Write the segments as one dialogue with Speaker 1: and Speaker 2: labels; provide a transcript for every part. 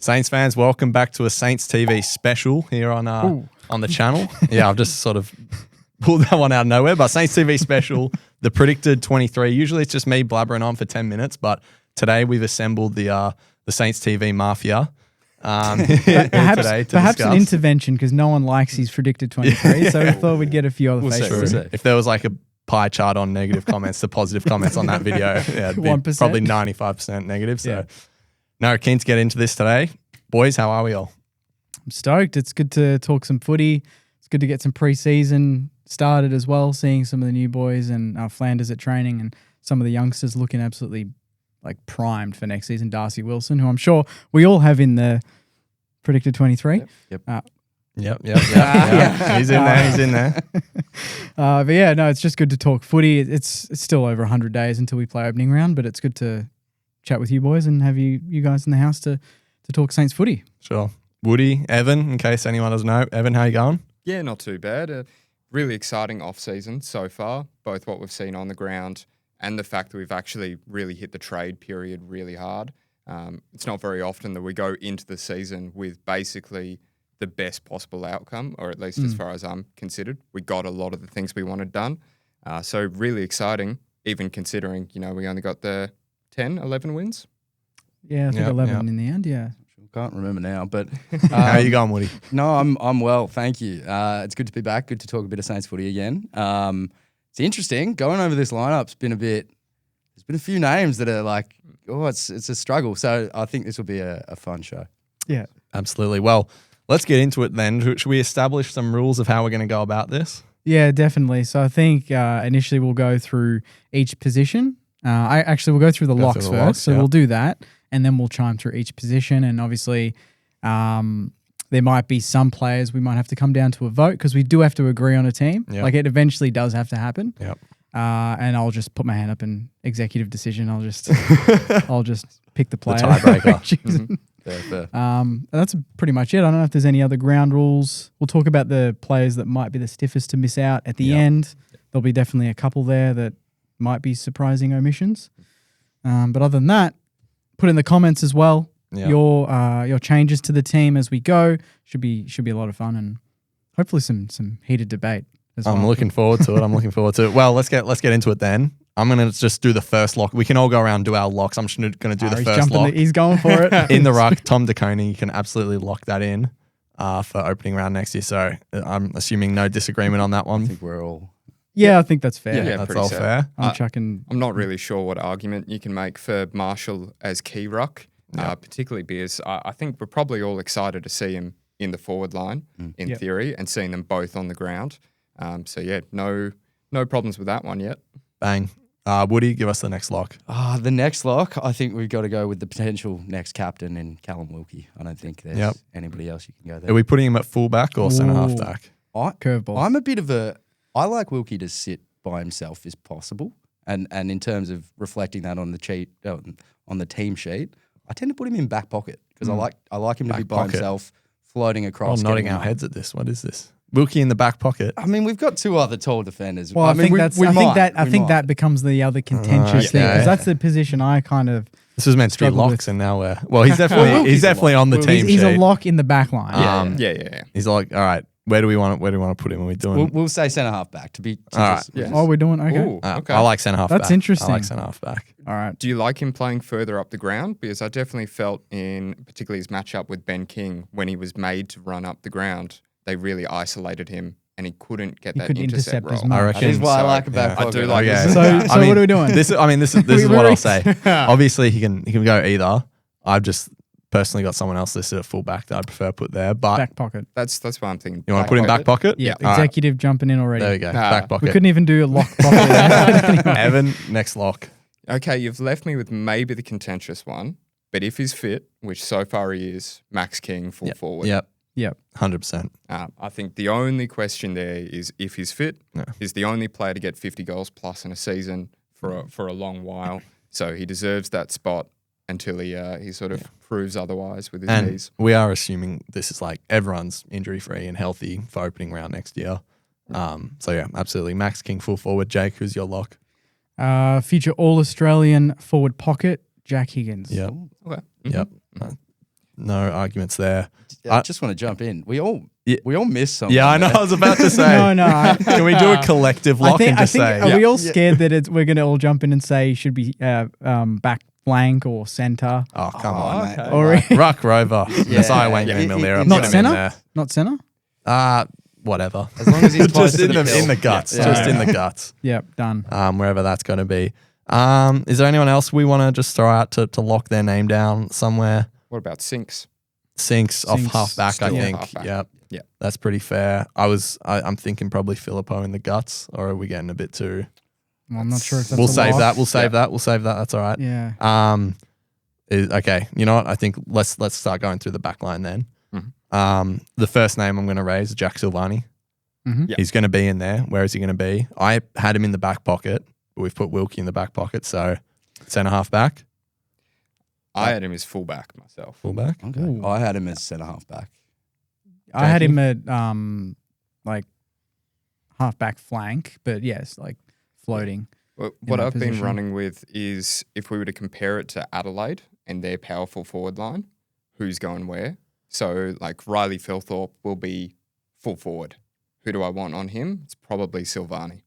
Speaker 1: Saints fans, welcome back to a Saints TV special here on the channel. Yeah, I've just sort of pulled that one out of nowhere, but Saints TV special, the predicted 23. Usually it's just me blabbering on for 10 minutes, but today we've assembled the Saints TV mafia.
Speaker 2: Perhaps an intervention because no one likes his predicted 23, so we thought we'd get a few other faces.
Speaker 1: If there was like a pie chart on negative comments to positive comments on that video, yeah, it'd be
Speaker 2: 1%.
Speaker 1: probably 95% negative. So, no, keen to get into this today. Boys, how are we all?
Speaker 2: I'm stoked. It's good to talk some footy. It's good to get some pre-season started as well, seeing some of the new boys and Flanders at training and some of the youngsters looking absolutely like primed for next season. Darcy Wilson, who I'm sure we all have in the predicted 23.
Speaker 1: Yep. He's in there.
Speaker 2: But yeah, no, it's just good to talk footy. It's still over 100 days until we play opening round, but it's good to chat with you boys and have you guys in the house to talk Saints footy.
Speaker 1: Sure. Woody, Evan, in case anyone doesn't know. Evan, how you going?
Speaker 3: Yeah, not too bad. Really exciting off-season so far, both what we've seen on the ground and the fact that we've actually really hit the trade period really hard. It's not very often that we go into the season with basically the best possible outcome, or at least as far as I'm considered. We got a lot of the things we wanted done. So really exciting, even considering, we only got the 10, 11 wins.
Speaker 2: Yeah, I think 11 in the end, yeah.
Speaker 4: Can't remember now, but
Speaker 1: how are you going, Woody?
Speaker 4: No, I'm well, thank you. It's good to be back. Good to talk a bit of Saints footy again. It's interesting going over this lineup's been there's been a few names that are like, it's a struggle. So I think this will be a fun show.
Speaker 2: Yeah,
Speaker 1: absolutely. Well, let's get into it then. Should we establish some rules of how we're going to go about this?
Speaker 2: Yeah, definitely. So I think initially we'll go through each position. We'll go through the locks first. So we'll do that. And then we'll chime through each position. And obviously, there might be some players we might have to come down to a vote because we do have to agree on a team. Yep. Like it eventually does have to happen.
Speaker 1: Yep.
Speaker 2: And I'll just put my hand up in executive decision. I'll just pick the player.
Speaker 1: The tiebreaker.
Speaker 2: Fair. That's pretty much it. I don't know if there's any other ground rules. We'll talk about the players that might be the stiffest to miss out at the end. There'll be definitely a couple there that might be surprising omissions. But other than that, put in the comments as well your changes to the team as we go. Should be a lot of fun and hopefully some heated debate as well.
Speaker 1: I'm looking forward to it. Well, let's get into it then. I'm going to just do the first lock. We can all go around and do our locks. I'm just going to do the first lock.
Speaker 2: He's going for it.
Speaker 1: In the ruck, Tom DeConey, you can absolutely lock that in for opening round next year. So I'm assuming no disagreement on that one.
Speaker 4: I think we're all...
Speaker 2: Yeah, I think that's fair.
Speaker 3: Yeah,
Speaker 1: that's all fair.
Speaker 3: I'm not really sure what argument you can make for Marshall as key ruck, particularly because I think we're probably all excited to see him in the forward line in theory and seeing them both on the ground. No problems with that one yet.
Speaker 1: Bang. Woody, give us the next lock.
Speaker 4: The next lock, I think we've got to go with the potential next captain in Callum Wilkie. I don't think there's anybody else you can go there.
Speaker 1: Are we putting him at fullback or centre half back?
Speaker 2: Curveball.
Speaker 4: I'm a bit of I like Wilkie to sit by himself if possible, and in terms of reflecting that on the team sheet, I tend to put him in back pocket because I like him to be by himself, floating across.
Speaker 1: Nodding our heads at this. What is this? Wilkie in the back pocket.
Speaker 4: I mean, we've got two other tall defenders.
Speaker 2: Well, I think that becomes the other contentious thing because that's the position I kind of.
Speaker 1: This was meant to be locks, and now he's definitely on the team.
Speaker 2: He's
Speaker 1: sheet.
Speaker 2: a lock in the back line.
Speaker 3: Yeah.
Speaker 1: He's like, all right. Where do we want to put him? Are we doing?
Speaker 4: We'll say centre half back to be.
Speaker 1: All right.
Speaker 2: Yes. Oh, we're doing okay.
Speaker 3: Ooh, okay.
Speaker 1: I like centre half back.
Speaker 2: That's interesting.
Speaker 1: I like centre half back.
Speaker 2: All right.
Speaker 3: Do you like him playing further up the ground? Because I definitely felt in particularly his matchup with Ben King when he was made to run up the ground, they really isolated him and he couldn't get that intercept role.
Speaker 1: I reckon.
Speaker 4: That is what I like about.
Speaker 3: I do like this.
Speaker 2: So what are we doing?
Speaker 1: This is what I'll say. Obviously, he can go either. I've just personally got someone else listed at fullback that I prefer put there, but
Speaker 2: back pocket.
Speaker 3: That's what I'm thinking.
Speaker 1: You want to put him back pocket?
Speaker 2: Yeah, executive jumping in already.
Speaker 1: There we go. Back pocket.
Speaker 2: We couldn't even do a lock properly.
Speaker 1: Evan, next lock.
Speaker 3: Okay, you've left me with maybe the contentious one, but if he's fit, which so far he is, Max King full forward.
Speaker 1: Yep. 100%.
Speaker 3: I think the only question there is if he's fit. He's the only player to get 50 goals plus in a season for a long while, so he deserves that spot until he sort of proves otherwise with his knees.
Speaker 1: We are assuming this is like everyone's injury-free and healthy for opening round next year. Absolutely. Max King full forward. Jake, who's your lock?
Speaker 2: Future All-Australian forward pocket, Jack Higgins.
Speaker 1: Yep.
Speaker 3: Okay.
Speaker 1: Yep. no arguments there.
Speaker 4: I just want to jump in. We all
Speaker 1: Yeah.
Speaker 4: missed something.
Speaker 1: Yeah, I know. I was about to say.
Speaker 2: No.
Speaker 1: Can we do a collective lock and just say?
Speaker 2: Are we all scared that we're going to all jump in and say should be back flank or centre?
Speaker 1: Oh, come on, mate.
Speaker 3: okay.
Speaker 2: Or
Speaker 1: Ruck Rover. Messiah Wangari Milera.
Speaker 2: Not
Speaker 1: Put him in
Speaker 2: centre?
Speaker 1: there.
Speaker 2: Not centre?
Speaker 1: Whatever.
Speaker 4: As long as he's close
Speaker 1: Just
Speaker 4: to
Speaker 1: in
Speaker 4: the
Speaker 1: the, in the guts.
Speaker 4: Yeah.
Speaker 1: Just in the guts.
Speaker 2: Yep, done.
Speaker 1: Wherever that's going to be. Is there anyone else we want to just throw out to lock their name down somewhere?
Speaker 3: What about Sinks?
Speaker 1: Sinks off
Speaker 2: Sinks
Speaker 1: half back, I
Speaker 3: still
Speaker 1: think.
Speaker 3: half-back.
Speaker 1: Yep.
Speaker 3: Yeah.
Speaker 1: That's pretty fair. I'm thinking probably Filippo in the guts, or are we getting a bit too?
Speaker 2: Well, I'm not sure if that's
Speaker 1: We'll
Speaker 2: a
Speaker 1: save
Speaker 2: lock.
Speaker 1: that. We'll save that. We'll save that. That's all right.
Speaker 2: Yeah.
Speaker 1: Okay. You know what? I think let's start going through the back line then.
Speaker 3: Mhm.
Speaker 1: The first name I'm going to raise is Jack Silvani.
Speaker 2: Mhm.
Speaker 3: Yeah.
Speaker 1: He's going to be in there. Where is he going to be? I had him in the back pocket. We've put Wilkie in the back pocket, so centre half back,
Speaker 3: I had him as fullback myself.
Speaker 1: fullback.
Speaker 4: Okay.
Speaker 2: Ooh.
Speaker 4: I had him as centre half back.
Speaker 2: I had him at like half back flank, but yes, like floating.
Speaker 3: What
Speaker 2: that
Speaker 3: I've been
Speaker 2: position.
Speaker 3: running with is if we were to compare it to Adelaide and their powerful forward line, who's going where? So like Riley Philthorpe will be full forward. Who do I want on him? It's probably Silvani.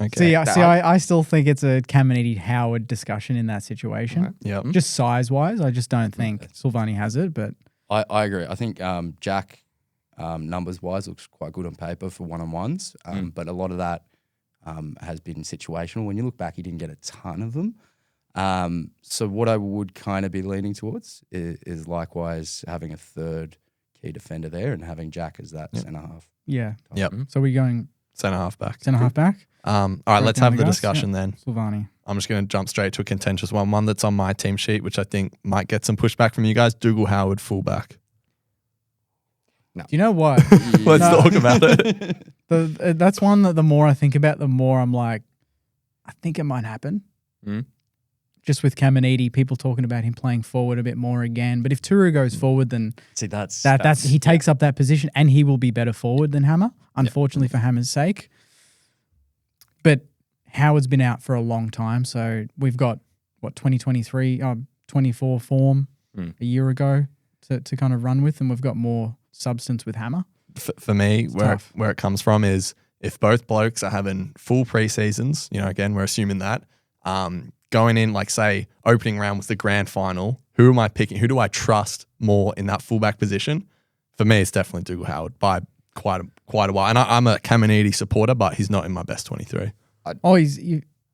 Speaker 1: Okay.
Speaker 2: I still think it's a Caminiti Howard discussion in that situation.
Speaker 3: Okay.
Speaker 1: Yep.
Speaker 2: Just size wise, I just don't think Silvani has it. But
Speaker 4: I agree. I think Jack, numbers wise, looks quite good on paper for one-on-ones, but a lot of that has been situational. When you look back, he didn't get a ton of them. So what I would kind of be leaning towards is likewise having a third key defender there and having Jack as that centre half.
Speaker 2: yeah,
Speaker 1: Yep.
Speaker 2: so we're going
Speaker 1: Centre half back.
Speaker 2: centre half back.
Speaker 1: All right. Let's
Speaker 2: down
Speaker 1: have
Speaker 2: the
Speaker 1: the
Speaker 2: guts,
Speaker 1: discussion then.
Speaker 2: Silvani.
Speaker 1: I'm just going to jump straight to a contentious one that's on my team sheet, which I think might get some pushback from you guys. Dougal Howard, fullback.
Speaker 2: Do you know what?
Speaker 1: Let's
Speaker 2: No.
Speaker 1: talk about it.
Speaker 2: That's one that the more I think about, the more I'm like, I think it might happen.
Speaker 3: Mm.
Speaker 2: Just with Caminiti, people talking about him playing forward a bit more again. But if Turu goes forward, then
Speaker 4: See, that's
Speaker 2: he takes up that position and he will be better forward than Hammer, unfortunately for Hammer's sake. But Howard's been out for a long time. So we've got, 2023, 24 form a year ago to kind of run with. And we've got more substance with Hammer.
Speaker 1: For me,
Speaker 2: tough.
Speaker 1: where it comes from is if both blokes are having full preseasons, again, we're assuming that, going in, like say, opening round with the grand final, who am I picking? Who do I trust more in that fullback position? For me, it's definitely Dougal Howard by quite a while. And I'm a Caminiti supporter, but he's not in my best 23.
Speaker 2: Oh,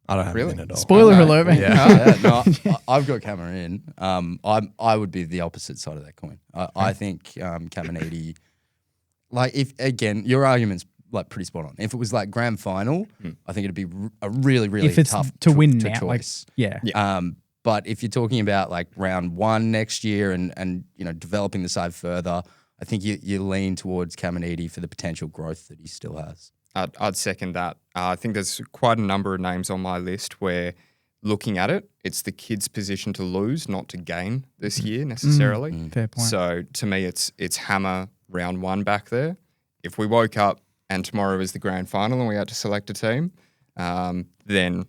Speaker 1: I don't have
Speaker 3: Really?
Speaker 1: him in at all.
Speaker 2: spoiler
Speaker 3: Okay.
Speaker 2: alert, man.
Speaker 1: Yeah.
Speaker 4: I've got Cameron in. I would be the opposite side of that coin. I think Caminiti, like if again, your argument's like pretty spot on. If it was like grand final, I think it'd be a really, really
Speaker 2: If it's
Speaker 4: tough
Speaker 2: to win
Speaker 4: to
Speaker 2: now, like,
Speaker 4: choice.
Speaker 2: yeah.
Speaker 4: But if you're talking about like round one next year and developing the side further, I think you lean towards Caminiti for the potential growth that he still has.
Speaker 3: I'd second that. I think there's quite a number of names on my list where looking at it, it's the kid's position to lose, not to gain this year necessarily.
Speaker 2: Fair point.
Speaker 3: So to me, it's Hammer round one back there. If we woke up and tomorrow is the grand final and we had to select a team, then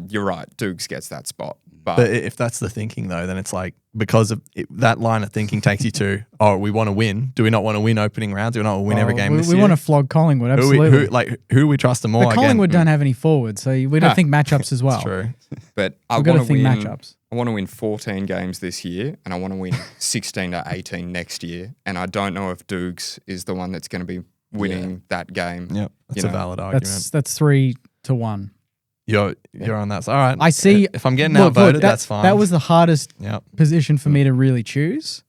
Speaker 3: you're right, Dukes gets that spot.
Speaker 1: But if that's the thinking, though, then it's like because of that line of thinking takes you to, we want to win. Do we not want to win opening rounds? Do we not want to win every game this
Speaker 2: we
Speaker 1: year?
Speaker 2: want to flog Collingwood, absolutely.
Speaker 1: Who are we trusting more?
Speaker 2: But Collingwood don't have any forwards, so we don't think matchups as well.
Speaker 1: That's true.
Speaker 3: But I
Speaker 2: We've got to
Speaker 3: want to
Speaker 2: think
Speaker 3: win.
Speaker 2: matchups.
Speaker 3: I want to win 14 games this year, and I want to win 16 to 18 next year. And I don't know if Dukes is the one that's going to be winning that game.
Speaker 1: Yep, that's
Speaker 3: You
Speaker 1: a
Speaker 3: know,
Speaker 1: valid argument.
Speaker 2: That's 3-1.
Speaker 1: You're on that. All right.
Speaker 2: I see.
Speaker 1: If I'm getting
Speaker 2: Look,
Speaker 1: outvoted, that's fine.
Speaker 2: That was the hardest
Speaker 1: Yep.
Speaker 2: position for me to really choose,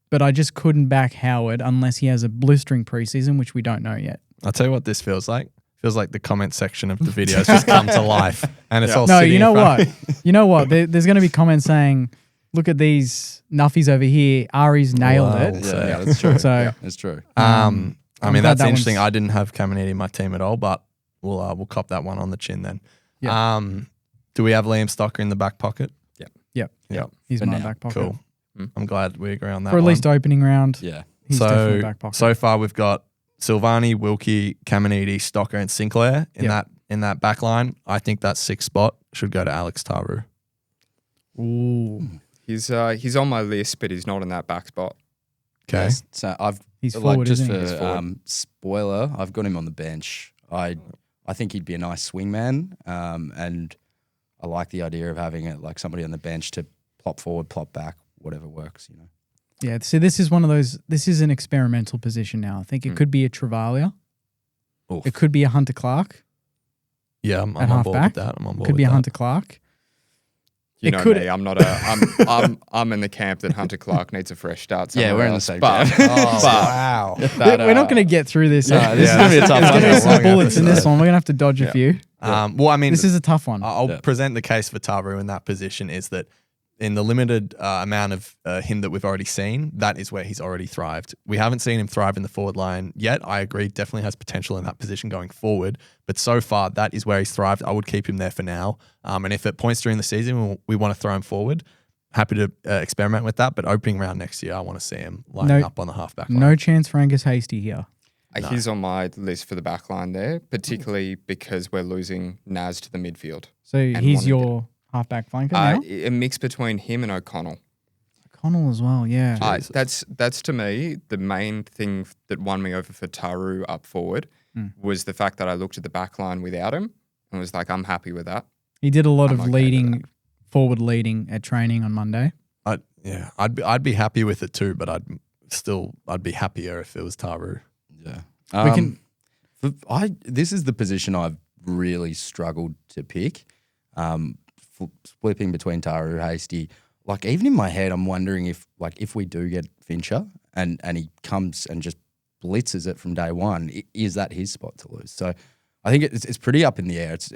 Speaker 2: but I just couldn't back Howard unless he has a blistering preseason, which we don't know yet.
Speaker 1: I'll tell you what this feels like. Feels like the comment section of the videos just come to life, and it's all
Speaker 2: No,
Speaker 1: sitting
Speaker 2: you know
Speaker 1: in front.
Speaker 2: what? You know what? There's going to be comments saying, "Look at these nuffies over here. Ari's nailed
Speaker 1: Wow.
Speaker 2: it."
Speaker 4: Yeah, that's true.
Speaker 2: So
Speaker 4: That's true.
Speaker 1: I
Speaker 2: I'm
Speaker 1: mean,
Speaker 2: glad
Speaker 1: that's
Speaker 2: that
Speaker 1: interesting.
Speaker 2: one's-
Speaker 1: I didn't have Caminiti in my team at all, but we'll cop that one on the chin then.
Speaker 2: Yeah.
Speaker 1: Do we have Liam Stocker in the back pocket?
Speaker 2: Yep,
Speaker 1: Yep.
Speaker 2: he's
Speaker 4: For
Speaker 2: my
Speaker 4: now.
Speaker 2: back pocket
Speaker 1: Cool. I'm glad we agree on that
Speaker 2: for at
Speaker 1: one.
Speaker 2: least opening round.
Speaker 4: Yeah.
Speaker 2: He's definitely back pocket.
Speaker 1: So far we've got Silvani, Wilkie, Caminiti, Stocker, and Sinclair in that back line. I think that sixth spot should go to Alex Taru.
Speaker 2: Ooh,
Speaker 3: He's on my list, but he's not in that back spot.
Speaker 1: Okay.
Speaker 4: Yes. So
Speaker 2: He's
Speaker 4: like
Speaker 2: forward,
Speaker 4: just
Speaker 2: isn't he?
Speaker 3: He's
Speaker 4: for
Speaker 3: forward.
Speaker 4: spoiler, I've got him on the bench. I think he'd be a nice swingman, and I like the idea of having it like somebody on the bench to plop forward, plop back, whatever works. You know.
Speaker 2: Yeah, so this is one of those. This is an experimental position now. I think it could be a Travalia.
Speaker 1: Oof.
Speaker 2: It could be a Hunter Clark.
Speaker 1: Yeah, I'm
Speaker 2: At
Speaker 1: on board
Speaker 2: halfback?
Speaker 1: with that. I'm on board
Speaker 2: Could be
Speaker 1: with
Speaker 2: a
Speaker 1: that.
Speaker 2: Hunter Clark.
Speaker 3: You
Speaker 2: It
Speaker 3: know
Speaker 2: could-
Speaker 3: me. I'm not a. I'm in the camp that Hunter Clark needs a fresh start.
Speaker 4: Yeah,
Speaker 3: somewhere
Speaker 4: we're in the
Speaker 3: else,
Speaker 4: same
Speaker 3: but,
Speaker 4: camp.
Speaker 1: Oh,
Speaker 3: but
Speaker 1: wow.
Speaker 3: that,
Speaker 2: We're not going to get through this.
Speaker 4: No, this is
Speaker 1: Yeah,
Speaker 4: gonna be a tough
Speaker 2: There's
Speaker 4: one.
Speaker 2: going to be some
Speaker 1: Long
Speaker 2: bullets in this
Speaker 1: episode.
Speaker 2: one. We're going to have to dodge a
Speaker 3: Yeah.
Speaker 2: few.
Speaker 1: Well, I mean,
Speaker 2: This is a tough one.
Speaker 1: I'll
Speaker 4: Yeah.
Speaker 1: present the case for Taru in that position is that in the limited amount of him that we've already seen, that is where he's already thrived. We haven't seen him thrive in the forward line yet. I agree, definitely has potential in that position going forward. But so far, that is where he's thrived. I would keep him there for now. And if at points during the season we want to throw him forward, happy to experiment with that. But opening round next year, I want to see him lining up on the halfback line.
Speaker 2: No chance for Angus Hasty here.
Speaker 1: No.
Speaker 3: He's on my list for the back line there, particularly because we're losing Naz to the midfield.
Speaker 2: So
Speaker 3: And
Speaker 2: he's
Speaker 3: wanted
Speaker 2: your halfback flanker now?
Speaker 3: A mix between him and O'Connell.
Speaker 2: Connell as well, yeah.
Speaker 3: That's to me the main thing that won me over for Taru up forward was the fact that I looked at the back line without him and was like, I'm happy with that.
Speaker 2: He did a lot
Speaker 3: I'm
Speaker 2: of
Speaker 3: okay with
Speaker 2: leading, forward leading at training on Monday.
Speaker 1: I'd be happy with it too, but I'd be happier if it was Taru.
Speaker 4: Yeah.
Speaker 2: We can-
Speaker 4: This is the position I've really struggled to pick. Flipping between Taru, Hasty. Like even in my head, I'm wondering if we do get Fincher and he comes and just blitzes it from day one, is that his spot to lose? So I think it's pretty up in the air. It's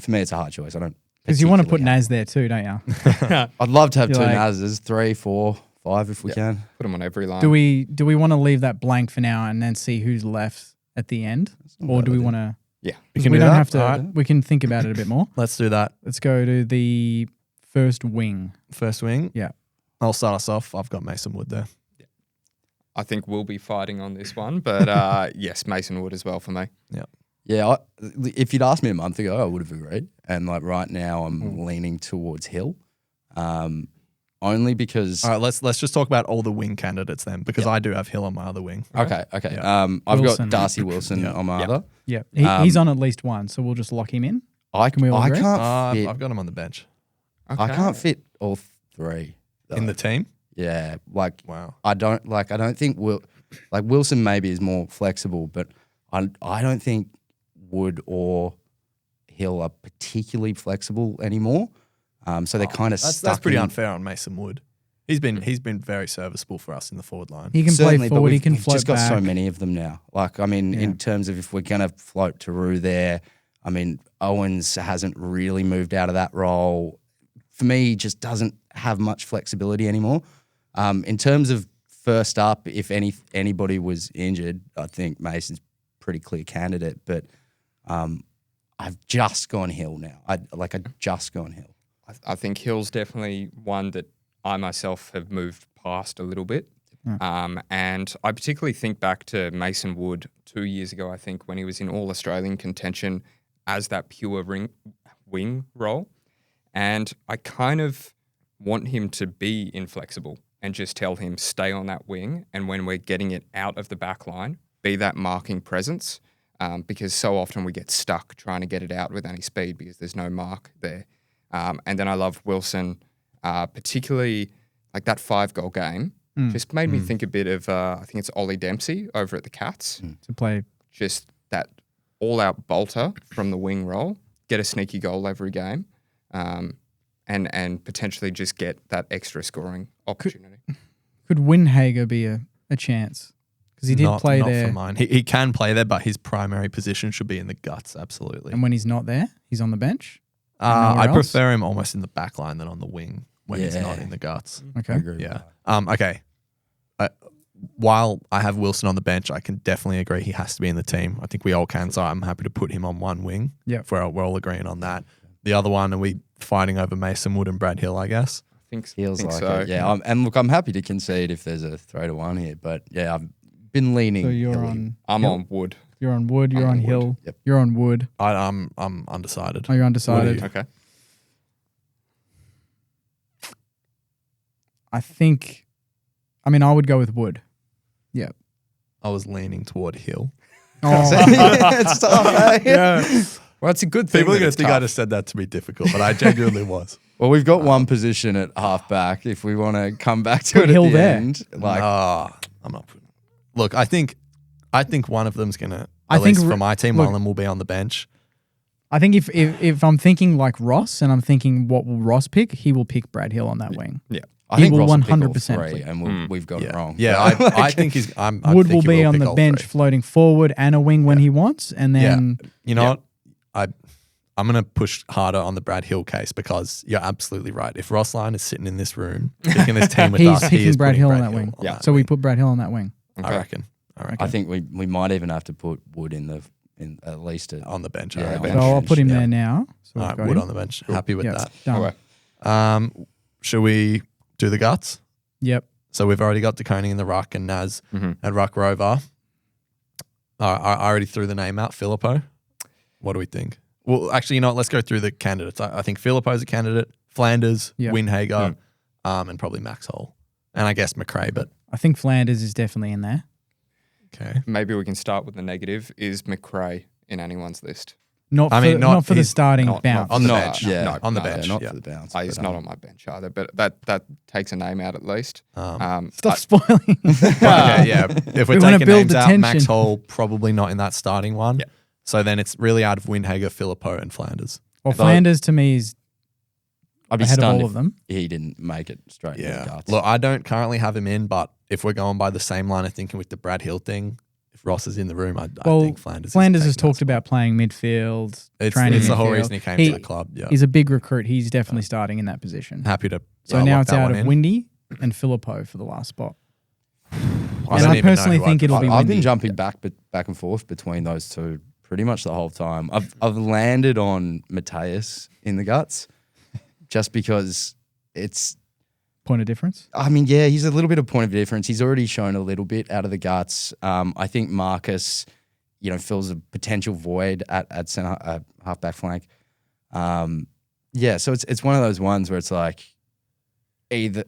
Speaker 4: for me, it's a hard choice. I don't
Speaker 2: Because you want to put
Speaker 4: particularly
Speaker 2: Naz there too, don't you?
Speaker 4: I'd love to have
Speaker 2: You're
Speaker 4: two
Speaker 2: like-
Speaker 4: Nazes, 3, 4, 5 if we can.
Speaker 3: Put him on every line.
Speaker 2: Do we want to leave that blank for now and then see who's left at the end?
Speaker 4: not
Speaker 2: Or
Speaker 4: bad
Speaker 2: do we
Speaker 4: idea.
Speaker 2: want to...
Speaker 3: Yeah.
Speaker 1: We can
Speaker 2: we
Speaker 1: do
Speaker 2: don't
Speaker 1: that.
Speaker 2: have to...
Speaker 1: All right.
Speaker 2: We can think about it a bit more.
Speaker 1: Let's do that.
Speaker 2: Let's go to the first wing.
Speaker 1: First wing.
Speaker 2: Yeah.
Speaker 1: I'll start us off. I've got Mason Wood there.
Speaker 3: I think we'll be fighting on this one, but yes, Mason Wood as well for me.
Speaker 4: Yeah, if you'd asked me a month ago, I would have agreed. And like right now, I'm leaning towards Hill, only because.
Speaker 1: All right, let's just talk about all the wing candidates then, because I do have Hill on my other wing.
Speaker 4: Okay.
Speaker 1: Yeah.
Speaker 4: I've
Speaker 2: Wilson.
Speaker 4: got Darcy Wilson on my other.
Speaker 2: Yeah. He's on at least one, so we'll just lock him in. Can we all agree?
Speaker 4: can't fit.
Speaker 1: I've got him on the bench.
Speaker 4: I can't fit all three though.
Speaker 1: In the team?
Speaker 4: Yeah, like
Speaker 1: Wow.
Speaker 4: I don't think Wilson maybe is more flexible, but I don't think Wood or Hill are particularly flexible anymore. So they're kind of stuck.
Speaker 1: That's pretty
Speaker 4: in-
Speaker 1: unfair on Mason Wood. He's been very serviceable for us in the forward line.
Speaker 2: He can
Speaker 4: Certainly,
Speaker 2: play
Speaker 4: but
Speaker 2: forward. He
Speaker 4: we've
Speaker 2: can float
Speaker 4: just got
Speaker 2: back.
Speaker 4: so many of them now. Like, I mean, in terms of if we're going to float Taru there, I mean, Owens hasn't really moved out of that role. For me, he just doesn't have much flexibility anymore. In terms of first up, if anybody was injured, I think Mason's pretty clear candidate. But I've just gone Hill now. I just gone Hill.
Speaker 3: I think Hill's definitely one that I myself have moved past a little bit. And I particularly think back to Mason Wood 2 years ago, I think, when he was in All-Australian contention as that pure wing role. And I kind of want him to be inflexible and just tell him stay on that wing. And when we're getting it out of the back line, be that marking presence. Because so often we get stuck trying to get it out with any speed because there's no mark there. And then I love Wilson, particularly like that 5-goal game. Just made me think a bit of, I think it's Ollie Dempsey over at the Cats.
Speaker 2: to play.
Speaker 3: Just that all-out bolter from the wing roll, get a sneaky goal every game, and potentially just get that extra scoring opportunity.
Speaker 2: Could Windhager be a chance? Because he did play
Speaker 1: not
Speaker 2: there.
Speaker 1: for mine. He can play there, but his primary position should be in the guts, absolutely.
Speaker 2: And when he's not there, he's on the bench. nowhere
Speaker 1: I
Speaker 2: else?
Speaker 1: prefer him almost in the back line than on the wing when he's
Speaker 4: Yeah.
Speaker 1: not in the guts.
Speaker 2: Okay.
Speaker 4: I agree with
Speaker 1: Yeah.
Speaker 4: that.
Speaker 1: Okay. While I have Wilson on the bench, I can definitely agree he has to be in the team. I think we all can, so I'm happy to put him on one wing.
Speaker 2: Yep.
Speaker 1: If we're all agreeing on that. The other one, are we fighting over Mason Wood and Brad Hill, I guess?
Speaker 3: I think,
Speaker 4: Feels
Speaker 3: think
Speaker 4: like
Speaker 3: so.
Speaker 4: it. Yeah, and look, I'm happy to concede if there's a 3-1 here, but yeah, I've been leaning.
Speaker 2: So you're
Speaker 4: Hilly.
Speaker 2: on.
Speaker 3: I'm
Speaker 2: Hill?
Speaker 3: on Wood.
Speaker 2: You're on Wood. You're
Speaker 3: I'm
Speaker 2: on
Speaker 3: on Wood.
Speaker 2: Hill.
Speaker 4: Yep.
Speaker 2: You're on Wood.
Speaker 1: I'm undecided.
Speaker 2: Oh, you're undecided.
Speaker 1: you?
Speaker 3: Okay.
Speaker 2: I mean, I would go with Wood. Yeah.
Speaker 1: I was leaning toward Hill.
Speaker 2: Oh,
Speaker 4: It's tough, eh?
Speaker 3: Yeah. Well, it's a good thing.
Speaker 1: People are
Speaker 3: that
Speaker 1: going to
Speaker 3: it's
Speaker 1: think I
Speaker 3: tough.
Speaker 1: just said that to be difficult, but I genuinely was.
Speaker 4: Well, we've got one position at halfback. If we want to come back to
Speaker 2: Put
Speaker 4: it
Speaker 2: Hill
Speaker 4: at the
Speaker 2: there.
Speaker 4: end, like
Speaker 1: I'm not putting. Look, I think one of them's going to,
Speaker 2: I
Speaker 1: at
Speaker 2: think
Speaker 1: least
Speaker 2: re-
Speaker 1: for my team,
Speaker 2: look-
Speaker 1: one of them will be on the bench.
Speaker 2: I think if I'm thinking like Ross and I'm thinking what will Ross pick, he will pick Brad Hill on that wing.
Speaker 3: Yeah.
Speaker 4: I
Speaker 2: He
Speaker 4: think
Speaker 2: will
Speaker 4: Ross will pick all
Speaker 2: 100%
Speaker 4: three, and we've got it wrong.
Speaker 1: Yeah, I think he's. I
Speaker 2: Wood
Speaker 1: think
Speaker 2: will
Speaker 1: he
Speaker 2: be on
Speaker 1: pick
Speaker 2: the
Speaker 1: all
Speaker 2: bench
Speaker 1: three.
Speaker 2: floating forward and a wing when he wants. And then
Speaker 1: You know what? I'm going to push harder on the Brad Hill case because you're absolutely right. If Ross Lyon is sitting in this room picking this team with
Speaker 2: he's
Speaker 1: us, he
Speaker 2: picking
Speaker 1: is
Speaker 2: Brad
Speaker 1: putting
Speaker 2: Hill
Speaker 1: Brad
Speaker 2: on that wing.
Speaker 3: Yeah.
Speaker 2: So we put Brad Hill on that wing.
Speaker 1: I reckon.
Speaker 4: I think we might even have to put Wood in at least
Speaker 1: On the bench.
Speaker 4: Yeah,
Speaker 1: I reckon.
Speaker 4: on
Speaker 2: So
Speaker 4: the
Speaker 2: I'll
Speaker 4: bench,
Speaker 2: put him
Speaker 4: yeah.
Speaker 2: there now. So
Speaker 1: All
Speaker 2: we've
Speaker 1: right,
Speaker 2: got
Speaker 1: Wood
Speaker 2: him.
Speaker 1: on the bench. Happy with
Speaker 2: Yeah,
Speaker 1: that.
Speaker 2: done.
Speaker 3: Okay.
Speaker 1: Should we do the guts?
Speaker 2: Yep.
Speaker 1: So we've already got DeConing in the ruck and Naz at ruck rover. I already threw the name out, Filippo. What do we think? Well, actually, you know what? Let's go through the candidates. I think Filippo's a candidate, Flanders,
Speaker 2: Yeah.
Speaker 1: Windhager, and probably Max Hall. And I guess McRae, but
Speaker 2: I think Flanders is definitely in there.
Speaker 1: okay.
Speaker 3: Maybe we can start with the negative. Is McRae in anyone's list?
Speaker 2: Not for the
Speaker 1: he's
Speaker 2: starting
Speaker 3: not-
Speaker 2: bounce.
Speaker 1: On the
Speaker 3: No,
Speaker 1: bench.
Speaker 3: no,
Speaker 4: Yeah,
Speaker 3: no,
Speaker 1: on the
Speaker 3: no,
Speaker 1: bench.
Speaker 4: not
Speaker 1: yeah.
Speaker 4: for the bounce.
Speaker 3: He's
Speaker 4: but,
Speaker 3: not on my bench either, but that takes a name out at least.
Speaker 2: Stop spoiling.
Speaker 1: Yeah. If we're
Speaker 2: We wanna
Speaker 1: taking
Speaker 2: build
Speaker 1: names
Speaker 2: the
Speaker 1: out, Max
Speaker 2: tension.
Speaker 1: Hall probably not in that starting one.
Speaker 3: Yeah.
Speaker 1: So then it's really out of Windhager, Filippo, and Flanders.
Speaker 2: Well, Flanders to me is
Speaker 4: I'd be
Speaker 2: ahead of
Speaker 4: stunned
Speaker 2: all
Speaker 4: if
Speaker 2: of them.
Speaker 4: he didn't make it straight to the guts.
Speaker 1: Look, I don't currently have him in, but if we're going by the same line of thinking with the Brad Hill thing, if Ross is in the room, I think Flanders.
Speaker 2: Has talked about playing midfield, training
Speaker 1: It's the whole
Speaker 2: midfield.
Speaker 1: reason he came to the club. Yeah.
Speaker 2: He's a big recruit. He's definitely starting in that position.
Speaker 1: Happy to.
Speaker 2: So now
Speaker 1: lock
Speaker 2: it's
Speaker 1: that
Speaker 2: out
Speaker 1: one
Speaker 2: of
Speaker 1: in.
Speaker 2: Windy and Filippo for the last spot.
Speaker 1: I
Speaker 2: And
Speaker 1: don't
Speaker 2: I
Speaker 1: even know
Speaker 2: personally
Speaker 1: who
Speaker 2: think
Speaker 1: I'd
Speaker 2: it'll
Speaker 1: put.
Speaker 2: be
Speaker 4: I've
Speaker 2: Windy.
Speaker 4: been jumping back and forth between those two pretty much the whole time. I've landed on Mateus in the guts just because it's.
Speaker 2: Point of difference.
Speaker 4: I mean, yeah, he's a little bit of point of difference. He's already shown a little bit out of the guts. I think Marcus, fills a potential void at center halfback flank. Yeah, so it's one of those ones where it's like either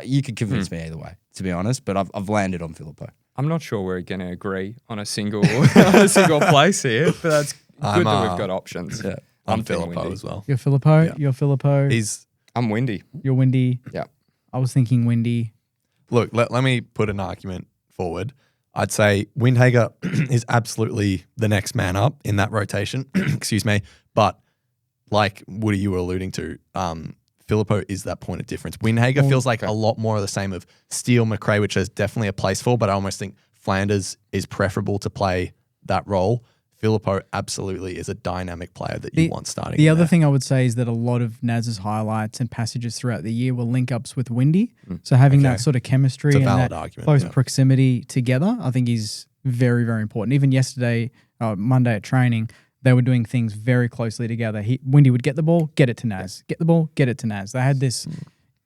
Speaker 4: you could convince me either way, to be honest. But I've landed on Filippo.
Speaker 3: I'm not sure we're going to agree on a single place here, but that's good that we've got options.
Speaker 4: Yeah.
Speaker 1: I'm
Speaker 3: Team
Speaker 1: Filippo
Speaker 3: Windy.
Speaker 1: as well.
Speaker 2: You're Filippo.
Speaker 1: Yeah.
Speaker 2: You're Filippo.
Speaker 3: I'm Windy.
Speaker 2: You're Windy.
Speaker 3: Yeah.
Speaker 2: I was thinking Windy.
Speaker 1: Look, let me put an argument forward. I'd say Windhager is absolutely the next man up in that rotation. Excuse me. But like Woody, you were alluding to, Filippo is that point of difference. Windhager feels like a lot more of the same of Steele, McRae, which there's definitely a place for, but I almost think Flanders is preferable to play that role. Filippo absolutely is a dynamic player that you want starting.
Speaker 2: The
Speaker 1: in
Speaker 2: other
Speaker 1: there.
Speaker 2: thing I would say is that a lot of Naz's highlights and passages throughout the year were link ups with Windy. So having that sort of chemistry
Speaker 1: It's a
Speaker 2: and
Speaker 1: valid
Speaker 2: that
Speaker 1: argument,
Speaker 2: close
Speaker 1: yeah.
Speaker 2: proximity together, I think is very, very important. Even yesterday, Monday at training, they were doing things very closely together. Windy would get the ball, get it to Naz. Get the ball, get it to Naz. They had this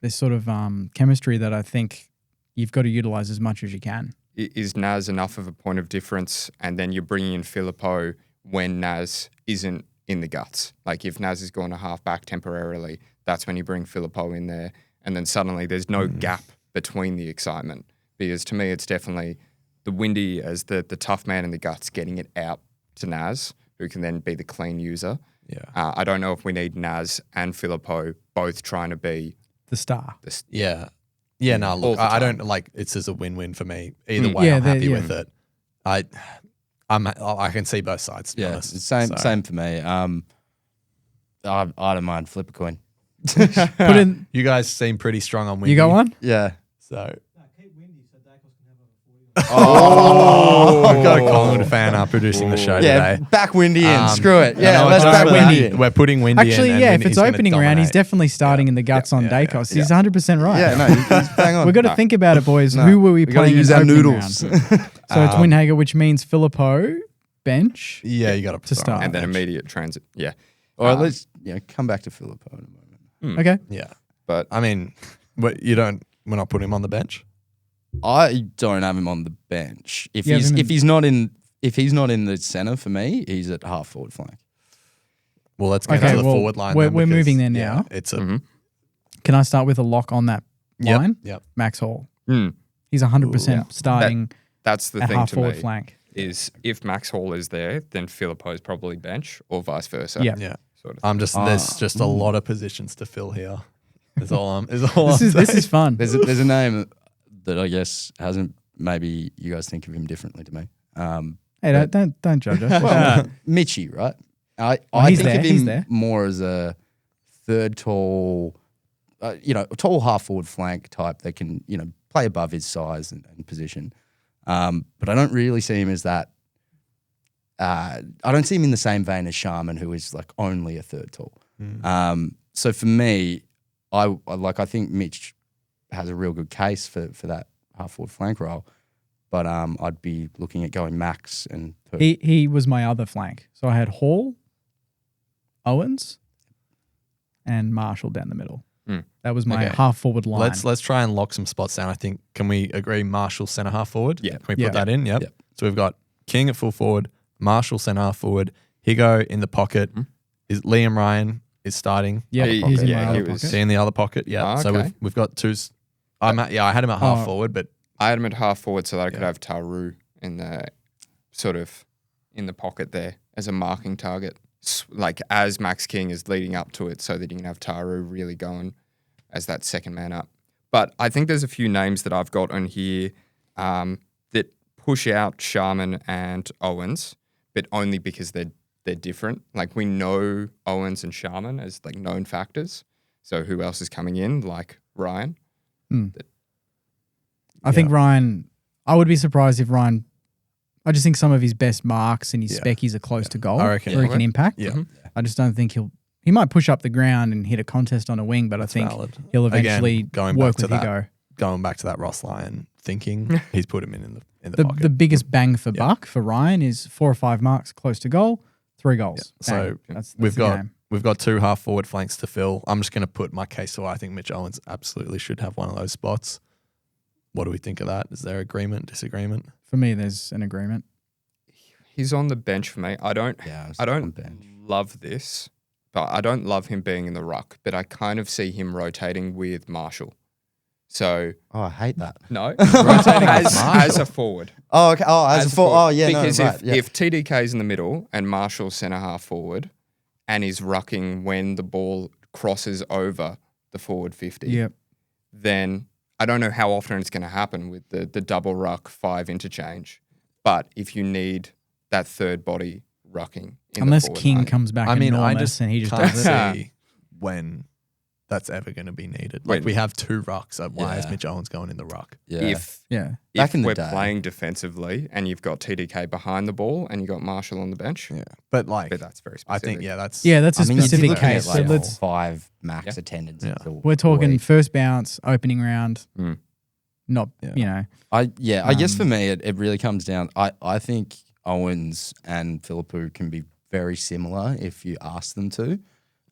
Speaker 2: sort of chemistry that I think you've got to utilize as much as you can.
Speaker 3: Is Naz enough of a point of difference? And then you're bringing in Filippo when Naz isn't in the guts. Like if Naz is going to half back temporarily, that's when you bring Filippo in there. And then suddenly there's no gap between the excitement. Because to me, it's definitely the Windy as the tough man in the guts getting it out to Naz, who can then be the clean user.
Speaker 1: Yeah.
Speaker 3: I don't know if we need Naz and Filippo both trying to be
Speaker 2: The star.
Speaker 1: Yeah. Yeah, no,
Speaker 3: all
Speaker 1: look,
Speaker 3: the
Speaker 1: I
Speaker 3: time.
Speaker 1: don't like it's as a win-win for me. Either way,
Speaker 2: Yeah,
Speaker 1: I'm happy
Speaker 2: yeah.
Speaker 1: with it. I can see both sides, to be
Speaker 4: Yeah,
Speaker 1: honest.
Speaker 4: same for me. I don't mind flip a coin.
Speaker 2: Put in.
Speaker 1: You guys seem pretty strong on Windy.
Speaker 2: You got one?
Speaker 4: Yeah.
Speaker 1: So. Oh, we've got a Collingwood fan producing the show
Speaker 4: Yeah,
Speaker 1: today.
Speaker 4: back Windy in. Screw it.
Speaker 1: No,
Speaker 4: Yeah,
Speaker 1: no,
Speaker 4: let's
Speaker 1: it's
Speaker 4: back
Speaker 1: just
Speaker 4: Windy
Speaker 1: that
Speaker 4: in.
Speaker 1: We're putting Windy
Speaker 2: Actually,
Speaker 1: in. and
Speaker 2: yeah, if
Speaker 1: Windy's
Speaker 2: it's
Speaker 1: gonna
Speaker 2: opening round, he's
Speaker 1: dominate.
Speaker 2: definitely starting in the guts on Dacos. He's 100% right.
Speaker 4: Yeah, no, he's bang on.
Speaker 2: We've got to think about it, boys.
Speaker 4: No,
Speaker 2: Who were we
Speaker 4: we gotta
Speaker 2: playing
Speaker 4: use
Speaker 2: in
Speaker 4: our
Speaker 2: opening
Speaker 4: noodles.
Speaker 2: round? So it's Windhager, which means Filippo, bench.
Speaker 1: Yeah, you got
Speaker 2: To start.
Speaker 3: and then immediate transit. Yeah.
Speaker 4: Or let's come back to Filippo in a moment.
Speaker 2: Okay.
Speaker 1: Yeah.
Speaker 3: But
Speaker 1: I mean, we're not putting him on the bench?
Speaker 4: I don't have him on the bench. If
Speaker 2: You have him
Speaker 4: he's not in the center for me, he's at half forward flank.
Speaker 1: Well, let's go
Speaker 2: Okay,
Speaker 1: to the
Speaker 2: well,
Speaker 1: forward line.
Speaker 2: we're
Speaker 1: then because,
Speaker 2: moving there now.
Speaker 1: Yeah, it's a
Speaker 2: Can I start with a lock on that line,
Speaker 1: Yep.
Speaker 2: Max Hall.
Speaker 3: Mm.
Speaker 2: He's 100%
Speaker 3: Yeah.
Speaker 2: starting
Speaker 3: That's the
Speaker 2: at
Speaker 3: thing
Speaker 2: half
Speaker 3: to
Speaker 2: forward
Speaker 3: me
Speaker 2: flank.
Speaker 3: is if Max Hall is there, then Philippo's probably bench or vice versa.
Speaker 2: Yeah.
Speaker 1: Yeah.
Speaker 3: Sort of
Speaker 1: I'm
Speaker 3: thing.
Speaker 1: just there's just a lot of positions to fill here. Is all I'm. Is all
Speaker 2: This
Speaker 1: I'm
Speaker 2: is
Speaker 1: saying.
Speaker 2: fun.
Speaker 4: There's a name that I guess hasn't. Maybe you guys think of him differently to me.
Speaker 2: Hey, don't judge us.
Speaker 4: Well, Mitchie, right? I
Speaker 2: he's
Speaker 4: think
Speaker 2: there,
Speaker 4: of
Speaker 2: he's
Speaker 4: him
Speaker 2: there.
Speaker 4: more as a third tall, a tall half forward flank type that can, play above his size and position. But I don't really see him as that. I don't see him in the same vein as Sharman, who is like only a third tall. So for me, I think Mitch has a real good case for that half forward flank role. But I'd be looking at going Max and Pooh.
Speaker 2: He was my other flank. So I had Hall, Owens, and Marshall down the middle. That was my
Speaker 1: Okay.
Speaker 2: half forward line.
Speaker 1: Let's try and lock some spots down. I think. Can we agree Marshall centre half forward?
Speaker 3: Yeah.
Speaker 1: Can we
Speaker 2: Yeah.
Speaker 1: put that in? Yep.
Speaker 4: Yep.
Speaker 1: So we've got King at full forward, Marshall centre half forward, Higo in the pocket. Is Liam Ryan is starting?
Speaker 2: Yeah,
Speaker 3: He-
Speaker 2: he's in
Speaker 3: yeah,
Speaker 2: my
Speaker 3: he
Speaker 2: other
Speaker 3: was-
Speaker 2: pocket.
Speaker 1: See in the other pocket. Yeah.
Speaker 3: Ah,
Speaker 1: So
Speaker 3: okay.
Speaker 1: we've got two. I had him at half
Speaker 2: Oh.
Speaker 1: forward, but
Speaker 3: I had him at half forward so that I could
Speaker 1: Yeah.
Speaker 3: have Taru in the in the pocket there as a marking target. Like as Max King is leading up to it so that you can have Taru really going as that second man up. But I think there's a few names that I've got on here that push out Sharman and Owens, but only because they're different. Like we know Owens and Sharman as like known factors. So who else is coming in? Like Ryan.
Speaker 2: I think Ryan, I would be surprised if Ryan, I just think some of his best marks and his
Speaker 1: Yeah.
Speaker 2: speckies are close to goal
Speaker 1: I reckon.
Speaker 2: where he can
Speaker 3: Okay.
Speaker 2: impact.
Speaker 1: yeah.
Speaker 2: I just don't think he might push up the ground and hit a contest on a wing, but I think
Speaker 1: valid.
Speaker 2: he'll
Speaker 1: Again,
Speaker 2: eventually
Speaker 1: going
Speaker 2: work
Speaker 1: back
Speaker 2: with
Speaker 1: to that
Speaker 2: Higo.
Speaker 1: Going back to that Ross Lyon thinking, he's put him in the pocket.
Speaker 2: The biggest bang for buck for Ryan is 4 or 5 marks close to goal, 3 goals.
Speaker 1: So
Speaker 2: Bang. That's
Speaker 1: we've
Speaker 2: the
Speaker 1: got
Speaker 2: game.
Speaker 1: we've got 2 half forward flanks to fill. I'm just going to put my case to why I think Mitch Owens absolutely should have one of those spots. What do we think of that? Is there agreement, disagreement?
Speaker 2: For me, there's an agreement.
Speaker 3: He's on the bench for me. I don't
Speaker 4: Yeah,
Speaker 3: I
Speaker 4: on
Speaker 3: don't
Speaker 4: bench.
Speaker 3: love this, but I don't love him being in the ruck, but I kind of see him rotating with Marshall. So
Speaker 4: Oh, I hate that.
Speaker 3: no,
Speaker 1: Rotating with
Speaker 3: as
Speaker 1: Marshall.
Speaker 3: a forward.
Speaker 4: Oh, okay. Oh, as a full.
Speaker 3: forward.
Speaker 4: Oh, yeah.
Speaker 3: Because
Speaker 4: no, right. Yeah.
Speaker 3: if TDK's in the middle and Marshall's centre half forward, and is rucking when the ball crosses over the forward 50,
Speaker 2: Yep.
Speaker 3: then I don't know how often it's going to happen with the double ruck 5 interchange. But if you need that third body rucking, in
Speaker 2: Unless
Speaker 3: the forward
Speaker 2: King
Speaker 3: line,
Speaker 2: comes back
Speaker 1: I mean, I
Speaker 2: enormous
Speaker 1: just
Speaker 2: and he just
Speaker 1: can't
Speaker 2: does it.
Speaker 1: see when that's ever going to be needed. Like
Speaker 3: Wait.
Speaker 1: we have 2 rucks. So why is
Speaker 4: Yeah.
Speaker 1: Mitch Owens going in the ruck?
Speaker 4: Yeah.
Speaker 3: if
Speaker 2: Yeah.
Speaker 4: Back
Speaker 3: if
Speaker 4: in the
Speaker 3: we're
Speaker 4: day.
Speaker 3: playing defensively and you've got TDK behind the ball and you've got Marshall on the bench,
Speaker 1: Yeah, but like
Speaker 3: but that's very
Speaker 1: I
Speaker 3: specific.
Speaker 1: think that's
Speaker 2: Yeah, that's a
Speaker 4: I mean, you'd be
Speaker 2: specific
Speaker 4: looking at,
Speaker 2: case. So
Speaker 4: like,
Speaker 2: let's,
Speaker 4: 5 max
Speaker 3: Yeah.
Speaker 4: attendance.
Speaker 1: Yeah.
Speaker 2: we're talking first bounce, opening round,
Speaker 3: Mm.
Speaker 2: not,
Speaker 1: Yeah.
Speaker 4: I guess for me, it really comes down. I think Owens and Philippou can be very similar if you ask them to.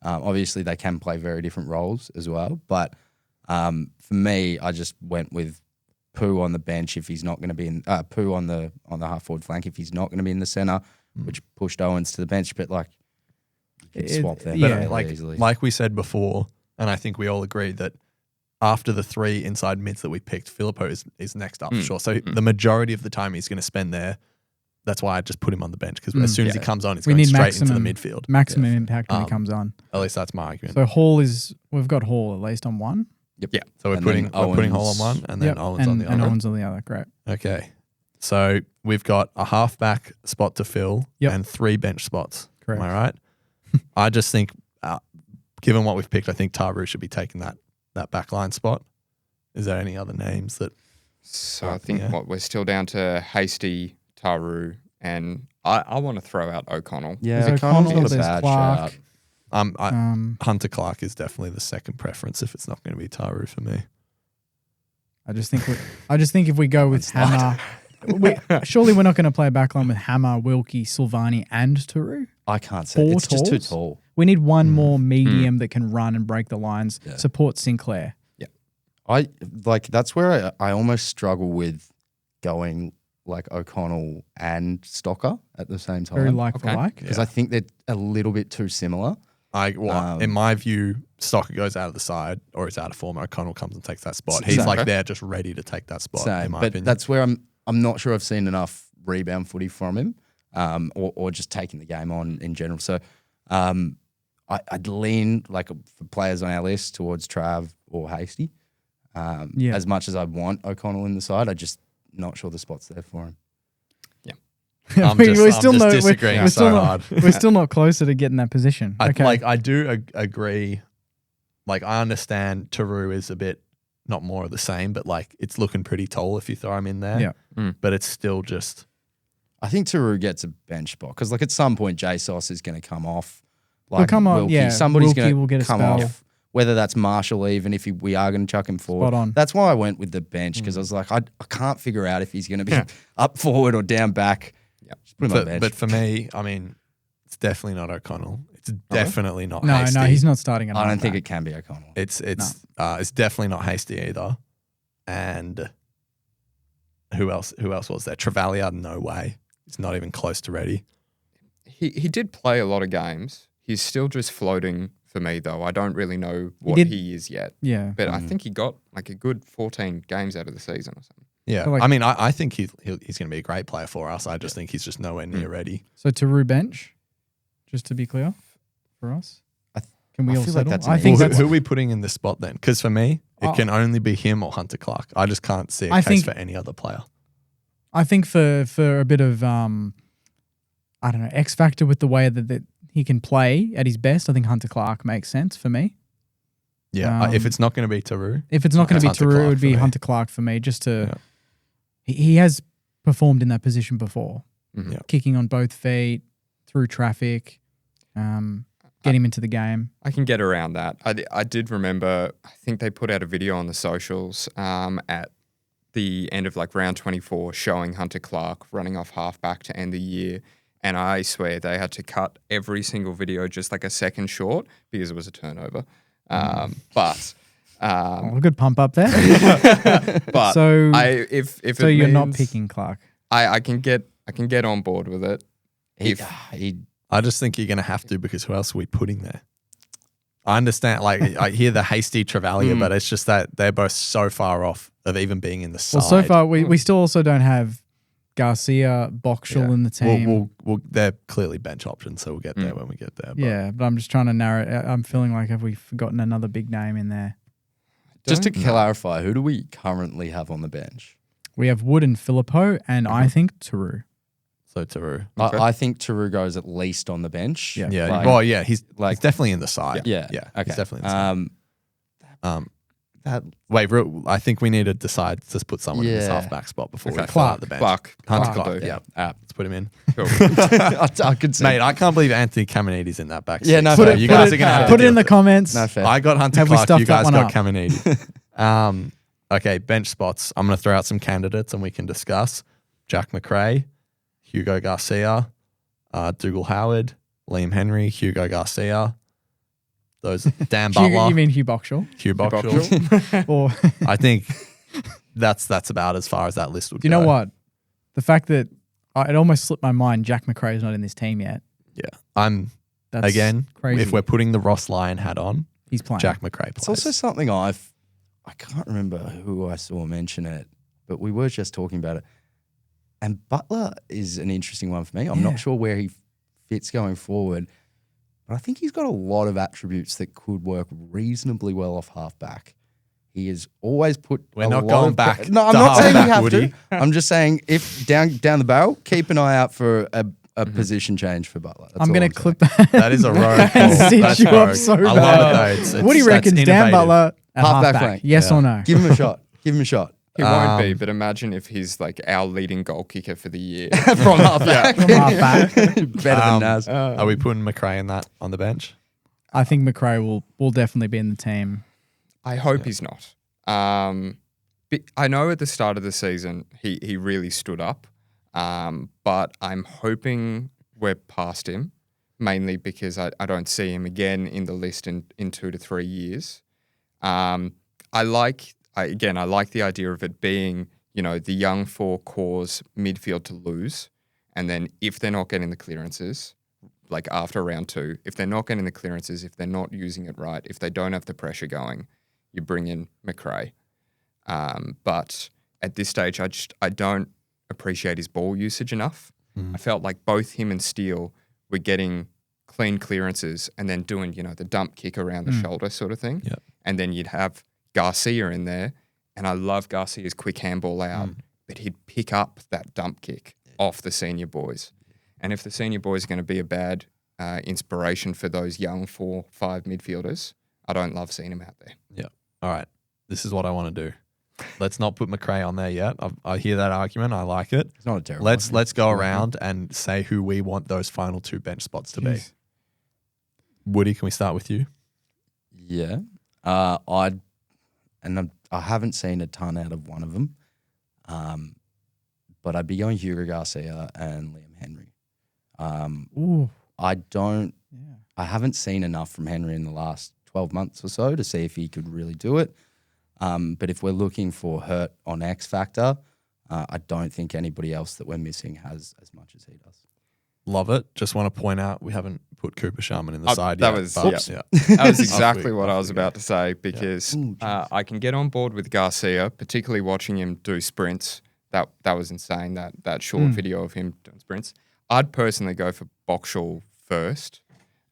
Speaker 4: Obviously, they can play very different roles as well. But for me, I just went with Pooh on the bench if he's not going to be in. Pooh on the half forward flank if he's not going to be in the center, which pushed Owens to the bench. But like, you could swap them
Speaker 2: yeah.
Speaker 4: fairly
Speaker 1: like
Speaker 4: easily.
Speaker 1: like we said before, and I think we all agreed that after the 3 inside mids that we picked, Filippo is next up for sure. So the majority of the time he's going to spend there. That's why I just put him on the bench because as soon as he comes on, it's
Speaker 2: We
Speaker 1: going
Speaker 2: need
Speaker 1: straight into the
Speaker 2: maximum-
Speaker 1: midfield.
Speaker 2: maximum impact when he comes on.
Speaker 1: At least that's my argument.
Speaker 2: So we've got Hall at least on one.
Speaker 1: So we're
Speaker 4: And
Speaker 1: putting
Speaker 4: then
Speaker 1: Hall on
Speaker 4: Owens-
Speaker 1: one and then
Speaker 2: Yep.
Speaker 1: Owens on the
Speaker 2: and
Speaker 1: other.
Speaker 2: Owens on the other. Great.
Speaker 1: Okay. So we've got a halfback spot to fill
Speaker 2: Yep.
Speaker 1: and 3 bench spots.
Speaker 2: Correct.
Speaker 1: Am I right? I just think, given what we've picked, I think Taru should be taking that back line spot. Is there any other names that?
Speaker 3: So I think
Speaker 1: Yeah.
Speaker 3: we're still down to Hasty, Taru, and I want to throw out O'Connell.
Speaker 4: yeah,
Speaker 2: There's
Speaker 4: O'Connell's
Speaker 2: O'Connell,
Speaker 4: not a
Speaker 2: there's
Speaker 4: bad
Speaker 2: Clark.
Speaker 4: shout.
Speaker 1: Hunter Clark is definitely the second preference if it's not going to be Taru for me.
Speaker 2: I just think if we go with Hammer, surely we're not going to play a backline with Hammer, Wilkie, Silvani, and Turu.
Speaker 4: I can't say.
Speaker 2: 4
Speaker 4: It's just too
Speaker 2: talls?
Speaker 4: tall.
Speaker 2: We need one more medium that can run and break the lines.
Speaker 4: Yeah.
Speaker 2: Support Sinclair.
Speaker 4: That's where I almost struggle with going like O'Connell and Stocker at the same time.
Speaker 2: Very like for
Speaker 3: Okay.
Speaker 2: like.
Speaker 4: because I think they're a little bit too similar.
Speaker 1: In my view, Stocker goes out of the side or it's out of form. O'Connell comes and takes that spot. He's like there just ready to take that spot.
Speaker 4: Same,
Speaker 1: in my
Speaker 4: but
Speaker 1: opinion.
Speaker 4: that's where I'm not sure I've seen enough rebound footy from him, or just taking the game on in general. So I'd lean like for players on our list towards Trav or Hasty. As much as I want O'Connell in the side, I'm just not sure the spot's there for him.
Speaker 1: I'm just disagreeing so hard.
Speaker 2: We're still not closer to getting that position. Okay.
Speaker 1: I do agree. Like, I understand Taru is a bit not more of the same, but like it's looking pretty tall if you throw him in there.
Speaker 2: Yeah.
Speaker 1: But it's still just.
Speaker 4: I think Taru gets a bench spot because, like, at some point, JSOS is going to come off.
Speaker 2: Like,
Speaker 4: Like,
Speaker 2: come on,
Speaker 4: Wilkie,
Speaker 2: yeah.
Speaker 4: somebody's
Speaker 2: Wilkie
Speaker 4: going
Speaker 2: will
Speaker 4: to
Speaker 2: get a
Speaker 4: come
Speaker 2: spell.
Speaker 4: off. Whether that's Marshall, even if we are going to chuck him forward.
Speaker 2: Spot on.
Speaker 4: That's why I went with the bench because I was like, I can't figure out if he's going to be up forward or down back. Just put him on the bench.
Speaker 1: But for me, I mean, it's definitely not O'Connell. It's definitely not
Speaker 2: No,
Speaker 1: Hasty.
Speaker 2: no, he's not starting at
Speaker 4: I don't
Speaker 2: halfback.
Speaker 4: think it can be O'Connell.
Speaker 1: It's definitely not Hasty either. And who else was there? Travalia, no way. He's not even close to ready.
Speaker 3: He did play a lot of games. He's still just floating for me, though. I don't really know what he is yet.
Speaker 2: Yeah.
Speaker 3: But I think he got like a good 14 games out of the season or something.
Speaker 1: Yeah,
Speaker 2: Like-
Speaker 1: I mean, I think he's going to be a great player for us. I just think he's just nowhere near ready.
Speaker 2: So Taru bench, just to be clear, for us. Can we
Speaker 4: I
Speaker 2: all
Speaker 4: feel like
Speaker 2: settle?
Speaker 4: that's
Speaker 2: I
Speaker 4: an
Speaker 2: think
Speaker 1: Well,
Speaker 2: that's
Speaker 1: who are we putting in this spot then? Because for me, it can only be him or Hunter Clark. I just can't see a
Speaker 2: I
Speaker 1: case
Speaker 2: think-
Speaker 1: for any other player.
Speaker 2: I think for a bit of I don't know, X factor with the way that he can play at his best, I think Hunter Clark makes sense for me.
Speaker 1: Yeah, if it's not going to be Taru,
Speaker 2: If it's not going to be
Speaker 1: Hunter
Speaker 2: Taru, it
Speaker 1: Clark
Speaker 2: would
Speaker 1: for
Speaker 2: be
Speaker 1: me.
Speaker 2: Hunter Clark for me. Just to he has performed in that position before,
Speaker 3: Mhm.
Speaker 1: Yeah.
Speaker 2: kicking on both feet through traffic, get him into the game.
Speaker 3: I can get around that. I did remember, I think they put out a video on the socials at the end of like round 24 showing Hunter Clark running off halfback to end the year. And I swear they had to cut every single video just like a second short because it was a turnover. But
Speaker 2: A good pump up there.
Speaker 3: but
Speaker 2: So-
Speaker 3: if
Speaker 2: so
Speaker 3: it
Speaker 2: you're not
Speaker 3: means-
Speaker 2: picking Clark.
Speaker 3: I can get on board with it.
Speaker 4: He
Speaker 1: I just think you're going to have to because who else are we putting there? I understand, like, I hear the Hasty Travalia, but it's just that they're both so far off of even being in the side.
Speaker 2: Well, so far we still also don't have Garcia, Boxall in the team.
Speaker 1: they're clearly bench options, so we'll get there when we get there. But
Speaker 2: Yeah, but I'm just trying to narrow it. I'm feeling like have we forgotten another big name in there?
Speaker 4: just to clarify, who do we currently have on the bench?
Speaker 2: We have Wood and Filippo, and I think Taru.
Speaker 1: So Taru.
Speaker 3: Okay.
Speaker 4: I think Taru goes at least on the bench.
Speaker 2: Yeah.
Speaker 1: Yeah,
Speaker 4: Like-
Speaker 1: he's definitely in the side.
Speaker 4: Yeah.
Speaker 1: Yeah,
Speaker 4: Okay.
Speaker 1: he's definitely in the side.
Speaker 4: That
Speaker 1: I think we need to decide to put someone in this
Speaker 4: Yeah.
Speaker 1: halfback spot before we
Speaker 3: Okay.
Speaker 1: fill out the bench.
Speaker 3: Clark.
Speaker 1: Hunter
Speaker 3: Clark.
Speaker 1: Clark, yeah. Let's put him in.
Speaker 3: Cool.
Speaker 4: I could see.
Speaker 1: Mate, I can't believe Anthony Caminiti's in that back.
Speaker 4: Yeah,
Speaker 1: six.
Speaker 4: no,
Speaker 1: So
Speaker 4: fair.
Speaker 1: you
Speaker 4: Put
Speaker 1: guys
Speaker 4: it-
Speaker 1: are going to have to
Speaker 2: Put it
Speaker 1: deal
Speaker 2: in the
Speaker 1: with
Speaker 2: comments.
Speaker 4: No, fair.
Speaker 1: I got Hunter
Speaker 2: Have we
Speaker 1: Clark, you
Speaker 2: stuffed that
Speaker 1: guys
Speaker 2: one
Speaker 1: got
Speaker 2: up?
Speaker 1: Caminiti. Okay, bench spots. I'm going to throw out some candidates and we can discuss. Jack McRae, Hugo Garcia, Dougal Howard, Liam Henry, Hugo Garcia. Those Dan Butler,
Speaker 2: You mean Hugh Boxall?
Speaker 1: Hugh Boxall.
Speaker 2: Or
Speaker 1: I think that's about as far as that list would
Speaker 2: do you
Speaker 1: go.
Speaker 2: know what? The fact that it almost slipped my mind. Jack McRae's not in this team yet.
Speaker 1: Yeah, I'm
Speaker 2: That's
Speaker 1: again.
Speaker 2: crazy.
Speaker 1: If we're putting the Ross Lyon hat on,
Speaker 2: He's playing.
Speaker 1: Jack McRae plays.
Speaker 4: It's also something I can't remember who I saw mention it, but we were just talking about it. And Butler is an interesting one for me. I'm not sure where he fits going forward, but I think he's got a lot of attributes that could work reasonably well off halfback. He has always put.
Speaker 1: We're
Speaker 4: a
Speaker 1: not
Speaker 4: lot
Speaker 1: going
Speaker 4: of
Speaker 1: back
Speaker 4: No, I'm
Speaker 1: to
Speaker 4: not saying we
Speaker 1: halfback,
Speaker 4: have
Speaker 1: Woody.
Speaker 4: to. I'm just saying if down the barrel, keep an eye out for a position change for Butler. That's
Speaker 2: I'm
Speaker 4: all
Speaker 2: going to
Speaker 4: saying.
Speaker 2: clip that.
Speaker 1: That is a rogue
Speaker 2: and
Speaker 1: call.
Speaker 2: stitch
Speaker 1: That's
Speaker 2: you up
Speaker 1: rogue.
Speaker 2: so
Speaker 1: I love
Speaker 2: bad.
Speaker 1: it though.
Speaker 2: What do you
Speaker 1: that's
Speaker 2: reckon? Dan
Speaker 1: innovative.
Speaker 2: Butler at
Speaker 4: Halfback
Speaker 2: halfback?
Speaker 4: flank.
Speaker 2: Yes
Speaker 1: Yeah.
Speaker 2: or no?
Speaker 4: Give him a shot. Give him a shot.
Speaker 3: He won't be, but imagine if he's like our leading goal kicker for the year.
Speaker 4: From halfback.
Speaker 2: From halfback.
Speaker 4: Better than Naz.
Speaker 1: Are we putting McRae in that on the bench?
Speaker 2: I think McRae will definitely be in the team.
Speaker 3: I hope he's not. I know at the start of the season he really stood up, but I'm hoping we're past him, mainly because I don't see him again in the list in 2 to 3 years. I like the idea of it being, the young four cores midfield to lose, and then if they're not getting the clearances, like after round 2, if they're not getting the clearances, if they're not using it right, if they don't have the pressure going, you bring in McRae. But at this stage, I don't appreciate his ball usage enough. I felt like both him and Steele were getting clean clearances and then doing, the dump kick around the shoulder sort of thing.
Speaker 1: Yep.
Speaker 3: And then you'd have Garcia in there, and I love Garcia's quick handball out, but he'd pick up that dump kick off the senior boys. And if the senior boys are going to be a bad inspiration for those young 4-5 midfielders, I don't love seeing him out there.
Speaker 1: Yeah. All right. This is what I want to do. Let's not put McRae on there yet. I hear that argument. I like it.
Speaker 4: It's not a terrible.
Speaker 1: Let's go around and say who we want those final 2 bench spots to be. Woody, can we start with you?
Speaker 4: Yeah. I haven't seen a ton out of one of them, but I'd be going Hugo Garcia and Liam Henry. I haven't seen enough from Henry in the last 12 months or so to see if he could really do it. But if we're looking for hurt on X factor, I don't think anybody else that we're missing has as much as he does.
Speaker 1: Love it. Just want to point out we haven't put Cooper Sharman in the side
Speaker 3: that
Speaker 1: yet.
Speaker 3: was-
Speaker 1: but,
Speaker 3: yeah.
Speaker 1: yeah.
Speaker 3: That was exactly
Speaker 1: Off
Speaker 3: what
Speaker 1: we-
Speaker 3: I was about to say, because I can get on board with Garcia, particularly watching him do sprints. That was insane, that short video of him doing sprints. I'd personally go for Boxall first,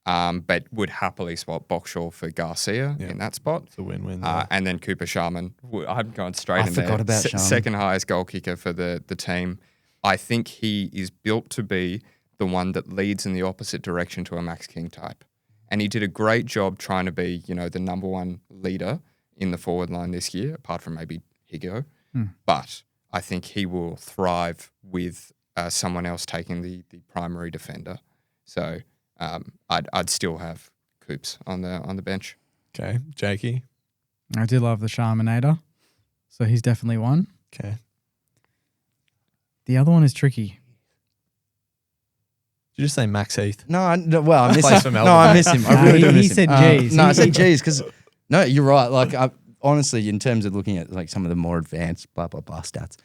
Speaker 3: but would happily swap Boxall for Garcia in that spot.
Speaker 1: It's a win-win there.
Speaker 3: And then Cooper Sharman. I'm going straight
Speaker 4: I
Speaker 3: in there.
Speaker 4: forgot about Sharman.
Speaker 3: Second highest goal kicker for the team. I think he is built to be the one that leads in the opposite direction to a Max King type. And he did a great job trying to be, the number one leader in the forward line this year, apart from maybe Higo. But I think he will thrive with someone else taking the primary defender. So I'd still have Coops on the bench.
Speaker 1: Okay. Jakey.
Speaker 2: I did love the Sharmanator, so he's definitely one.
Speaker 1: Okay.
Speaker 2: The other one is tricky.
Speaker 1: Did you just say Max Heath?
Speaker 4: No, I miss
Speaker 1: Plays for
Speaker 4: him.
Speaker 1: Melbourne.
Speaker 4: No, I miss him. I really do
Speaker 2: he
Speaker 4: miss him.
Speaker 2: said G's.
Speaker 4: No, I said G's because no, you're right. Like honestly, in terms of looking at like some of the more advanced blah blah blah stats,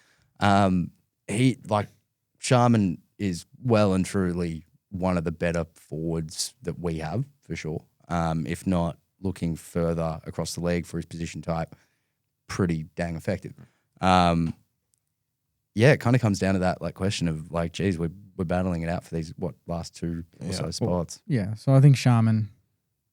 Speaker 4: Sharman is well and truly one of the better forwards that we have for sure. If not looking further across the league for his position type, pretty dang effective. Yeah, it kind of comes down to that question of geez, we're battling it out for these last 2 or so spots.
Speaker 2: Yeah, so I think Sharman.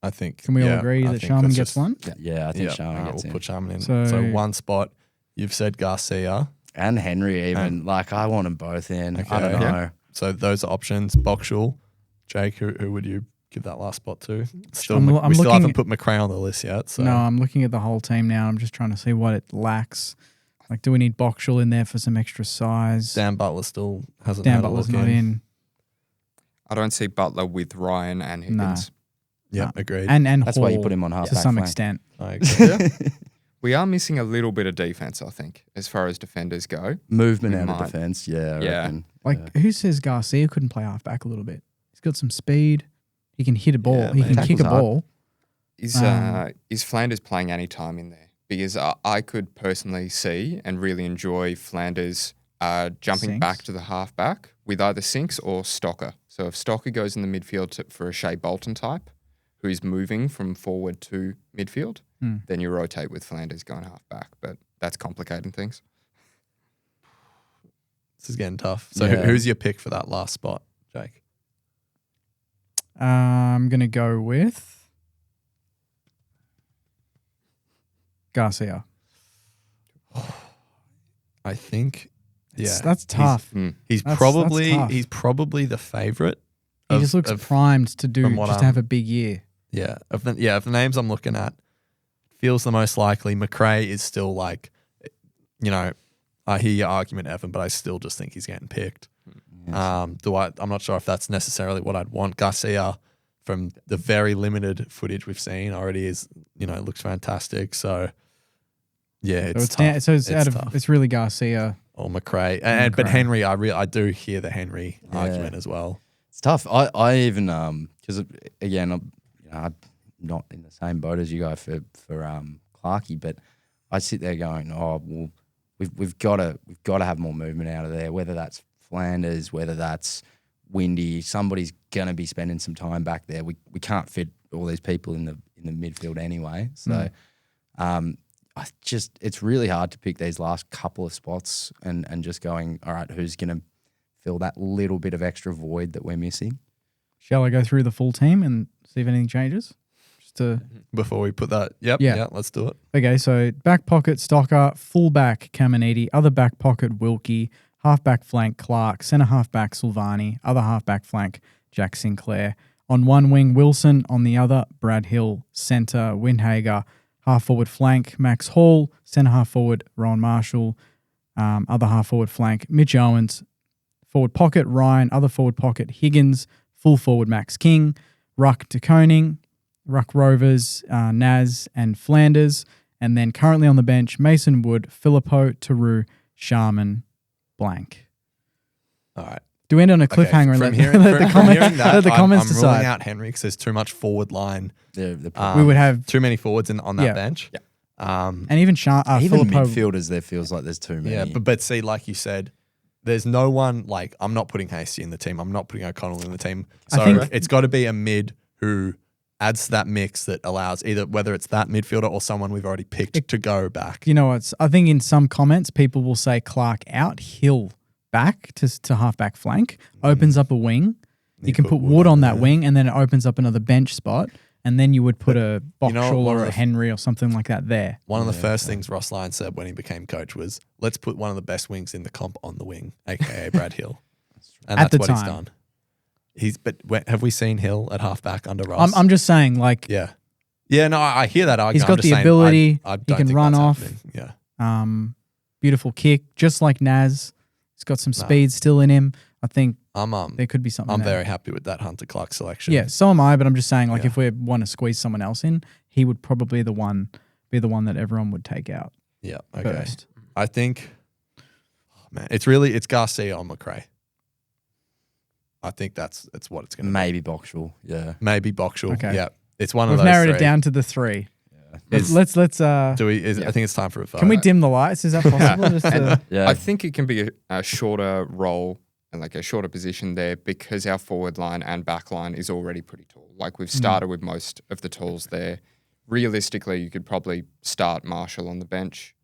Speaker 1: I think.
Speaker 2: Can we all agree
Speaker 1: I
Speaker 2: that
Speaker 1: think
Speaker 2: Sharman
Speaker 1: that's
Speaker 2: gets
Speaker 1: just-
Speaker 2: one?
Speaker 4: Yeah, I think Sharman
Speaker 1: Alright,
Speaker 4: gets
Speaker 1: we'll
Speaker 4: in.
Speaker 1: put Sharman in.
Speaker 2: So-
Speaker 1: So one spot. You've said Garcia.
Speaker 4: And Henry even. I want them both in. I
Speaker 1: Okay.
Speaker 4: don't know.
Speaker 1: Yeah. So those are options. Boxall. Jake, who would you give that last spot to? Still,
Speaker 2: I'm
Speaker 1: we still
Speaker 2: looking-
Speaker 1: haven't put McRae on the list yet. So
Speaker 2: No, I'm looking at the whole team now. I'm just trying to see what it lacks. Do we need Boxall in there for some extra size?
Speaker 1: Dan Butler still hasn't
Speaker 2: Dan
Speaker 1: had
Speaker 2: Butler's
Speaker 1: a look
Speaker 2: not in.
Speaker 3: I don't see Butler with Ryan and Higgins.
Speaker 1: Yeah, agreed.
Speaker 2: And
Speaker 4: That's why you
Speaker 2: Hall
Speaker 4: put him on half
Speaker 2: to some extent.
Speaker 1: I agree.
Speaker 3: We are missing a little bit of defense, I think, as far as defenders go.
Speaker 4: Movement
Speaker 3: We
Speaker 4: out of
Speaker 3: might.
Speaker 4: defence. Yeah. I
Speaker 3: Yeah.
Speaker 4: reckon.
Speaker 2: Who says Garcia couldn't play halfback a little bit? He's got some speed. He can hit a ball.
Speaker 1: Yeah,
Speaker 2: he
Speaker 1: mate.
Speaker 2: can kick a
Speaker 4: Tackles hard.
Speaker 2: ball.
Speaker 3: Is Flanders playing any time in there? Because I could personally see and really enjoy Flanders jumping
Speaker 2: Sinks?
Speaker 3: back to the halfback with either Sinks or Stocker. So if Stocker goes in the midfield for a Shea Bolton type, who's moving from forward to midfield, then you rotate with Flanders going halfback. But that's complicating things.
Speaker 1: This is getting tough. So
Speaker 4: Yeah.
Speaker 1: who's your pick for that last spot, Jake?
Speaker 2: I'm going to go with Garcia.
Speaker 1: I think,
Speaker 2: That's tough.
Speaker 1: he's
Speaker 2: That's tough.
Speaker 1: probably the favorite.
Speaker 2: He just looks primed to do
Speaker 1: from what
Speaker 2: just to have a big year.
Speaker 1: Yeah, of the names I'm looking at, feels the most likely. McRae is still I hear your argument, Evan, but I still just think he's getting picked. I'm not sure if that's necessarily what I'd want. Garcia, from the very limited footage we've seen, already is looks fantastic. So yeah, it's tough. Tough.
Speaker 2: It's really Garcia.
Speaker 1: Or McRae, but
Speaker 2: McRae.
Speaker 1: Henry, I do hear the Henry argument as well.
Speaker 4: It's tough. I even because again I'm not in the same boat as you guys for Clarkey, but I sit there going, oh well, we've got to have more movement out of there. Whether that's Flanders, whether that's windy. Somebody's gonna be spending some time back there. We can't fit all these people in the midfield anyway. So it's really hard to pick these last couple of spots and just going, all right, who's gonna fill that little bit of extra void that we're missing?
Speaker 2: Shall I go through the full team and see if anything changes? Just to
Speaker 1: Before we put that,
Speaker 2: Yeah.
Speaker 1: yeah, let's do it.
Speaker 2: Okay, so back pocket Stocker, full back Caminiti, other back pocket Wilkie, half back flank Clark, centre half back Silvani, other half back flank Jack Sinclair. On one wing Wilson, on the other Brad Hill, centre Windhager, half forward flank Max Hall, centre half forward Rowan Marshall, other half forward flank Mitch Owens, forward pocket Ryan, other forward pocket Higgins, full forward Max King, ruck De Koning, ruck Rovers, Naz and Flanders, and then currently on the bench Mason Wood, Philippou, Taru, Sharman, blank.
Speaker 1: All right.
Speaker 2: Do we end on a cliffhanger and let the comments
Speaker 1: I'm ruling
Speaker 2: decide?
Speaker 1: out Henry because there's too much forward line.
Speaker 2: We would have
Speaker 1: too many forwards on that
Speaker 2: Yeah.
Speaker 1: bench.
Speaker 3: Yeah.
Speaker 2: and even
Speaker 4: Even
Speaker 2: Philippou.
Speaker 4: midfielders, there feels like there's too many.
Speaker 1: Yeah, but see, like you said, there's no one like I'm not putting Hasty in the team. I'm not putting O'Connell in the team.
Speaker 2: I
Speaker 1: So
Speaker 2: think-
Speaker 1: it's got to be a mid who adds to that mix that allows either whether it's that midfielder or someone we've already picked to go back.
Speaker 2: You know what? I think in some comments people will say Clark out, Hill back to halfback flank, opens up a wing. You can put Wood on that wing, and then it opens up another bench spot, and then you would put a Boxall or a Henry or something like that there.
Speaker 1: One of the first things Ross Lyon said when he became coach was, let's put one of the best wings in the comp on the wing, aka Brad Hill. And
Speaker 2: At
Speaker 1: that's
Speaker 2: the
Speaker 1: what
Speaker 2: time.
Speaker 1: he's done. Have we seen Hill at halfback under Ross?
Speaker 2: I'm just saying, like,
Speaker 1: Yeah. Yeah, no, I hear that argument.
Speaker 2: He's got
Speaker 1: I'm just
Speaker 2: the
Speaker 1: saying,
Speaker 2: ability,
Speaker 1: I
Speaker 2: he
Speaker 1: don't
Speaker 2: can
Speaker 1: think
Speaker 2: run
Speaker 1: that's
Speaker 2: off.
Speaker 1: happening. Yeah.
Speaker 2: Beautiful kick, just like Naz. He's got some speed still in him. I think
Speaker 1: I'm
Speaker 2: there could be something there.
Speaker 1: very happy with that Hunter Clark selection.
Speaker 2: Yeah, so am I, but I'm just saying, like,
Speaker 1: Yeah.
Speaker 2: if we want to squeeze someone else in, he would probably be the one that everyone would take out
Speaker 1: Yeah. Okay.
Speaker 2: first.
Speaker 1: I think, it's Garcia or McRae. I think that's what it's going to be.
Speaker 4: Maybe Boxall. Yeah.
Speaker 1: Maybe Boxall.
Speaker 2: Okay.
Speaker 1: Yeah. It's one
Speaker 2: We've
Speaker 1: of those
Speaker 2: narrowed
Speaker 1: three.
Speaker 2: it down to the three.
Speaker 1: It's-
Speaker 2: Let's
Speaker 1: I think it's time for a vote.
Speaker 2: can we dim the lights? Is that possible? Just to,
Speaker 4: Yeah.
Speaker 3: I think it can be a shorter role and like a shorter position there because our forward line and back line is already pretty tall. Like we've started with most of the talls there. Realistically, you could probably start Marshall on the bench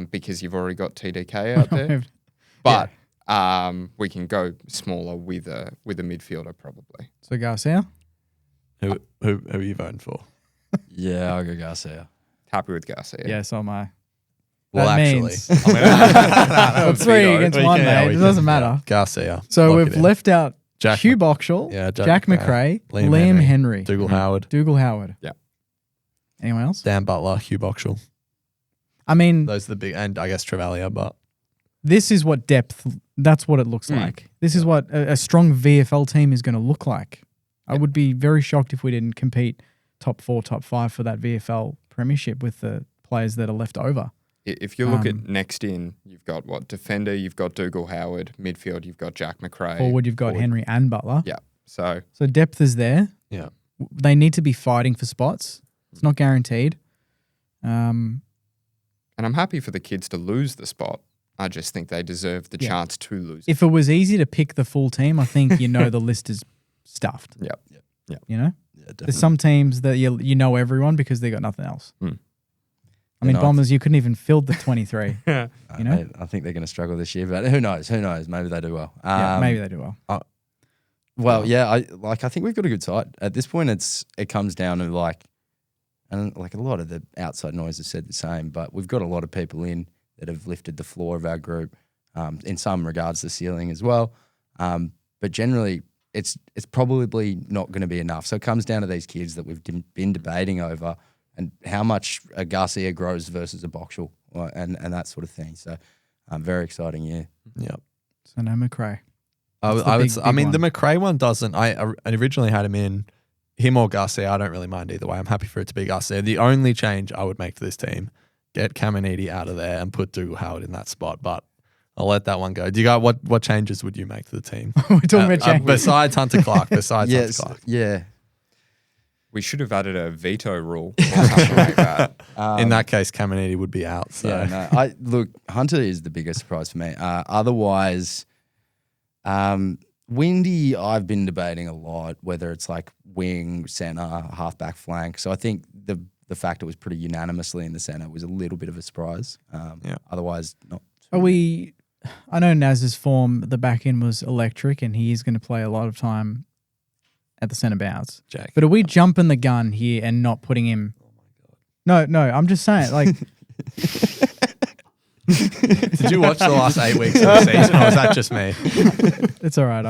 Speaker 3: because you've already got TDK out there. But we can go smaller with a midfielder probably.
Speaker 2: So Garcia.
Speaker 1: Who are you voting for?
Speaker 4: Yeah, I'll go Garcia.
Speaker 3: Happy with Garcia.
Speaker 2: Yeah, so am I.
Speaker 1: Well,
Speaker 2: That
Speaker 1: actually,
Speaker 2: means-
Speaker 1: I'm
Speaker 2: It's three against one, mate. It doesn't matter.
Speaker 1: Garcia.
Speaker 2: So
Speaker 1: Lock
Speaker 2: we've
Speaker 1: it in.
Speaker 2: left out
Speaker 1: Jack
Speaker 2: Hugh
Speaker 1: Mc-
Speaker 2: Boxall,
Speaker 1: Yeah,
Speaker 2: Jack McRae,
Speaker 1: Liam
Speaker 2: Liam Henry,
Speaker 1: Dougal Howard,
Speaker 2: Dougal Howard.
Speaker 3: Yeah.
Speaker 2: Anyone else?
Speaker 1: Dan Butler, Hugh Boxall.
Speaker 2: I mean,
Speaker 1: Those are the big, and I guess Travalia, but
Speaker 2: this is what depth, that's what it looks like. This is what a strong VFL team is going to look like. I would be very shocked if we didn't compete top 4, top 5 for that VFL premiership with the players that are left over.
Speaker 3: If you look at next in, you've got defender, you've got Dougal Howard, midfield, you've got Jack McRae.
Speaker 2: Forward, you've got Henry and Butler.
Speaker 3: Yeah. So
Speaker 2: So depth is there.
Speaker 1: yeah.
Speaker 2: They need to be fighting for spots. It's not guaranteed.
Speaker 3: and I'm happy for the kids to lose the spot. I just think they deserve the chance to lose.
Speaker 2: If it was easy to pick the full team, I think the list is stuffed.
Speaker 3: Yep.
Speaker 2: You know?
Speaker 4: Yeah, definitely.
Speaker 2: There's some teams that you know everyone because they got nothing else. I mean,
Speaker 4: No,
Speaker 2: Bombers, you couldn't even field the 23.
Speaker 3: Yeah.
Speaker 2: You know?
Speaker 4: I think they're going to struggle this year, but who knows? Who knows? Maybe they do well.
Speaker 2: Yeah, maybe they do well.
Speaker 4: Well, yeah, I think we've got a good side. At this point, it comes down to and a lot of the outside noise has said the same, but we've got a lot of people in that have lifted the floor of our group, in some regards the ceiling as well. But generally, it's probably not going to be enough. So it comes down to these kids that we've been debating over and how much a Garcia grows versus a Boxall and that sort of thing. So very exciting year.
Speaker 1: Yeah.
Speaker 2: So no McRae.
Speaker 1: I
Speaker 2: That's the big
Speaker 1: mean,
Speaker 2: one.
Speaker 1: the McRae one doesn't. I originally had him in, him or Garcia. I don't really mind either way. I'm happy for it to be Garcia. The only change I would make to this team, get Caminiti out of there and put Dougal Howard in that spot. But I'll let that one go. Do you got what changes would you make to the team?
Speaker 2: We're talking about change.
Speaker 1: Besides Hunter Clark. Hunter Clark.
Speaker 4: Yeah.
Speaker 3: We should have added a veto rule or something like that.
Speaker 1: In that case, Caminiti would be out. So.
Speaker 4: Yeah, no. Look, Hunter is the biggest surprise for me. Otherwise, Windy, I've been debating a lot whether it's like wing, center, halfback, flank. So I think the fact it was pretty unanimously in the center was a little bit of a surprise. Otherwise, not.
Speaker 2: I know Naz's form, the back end was electric, and he is going to play a lot of time at the centre bounce.
Speaker 1: Jack.
Speaker 2: But are we jumping the gun here and not putting him? No, I'm just saying, like.
Speaker 1: Did you watch the last 8 weeks of the season, or was that just me?
Speaker 2: It's all right.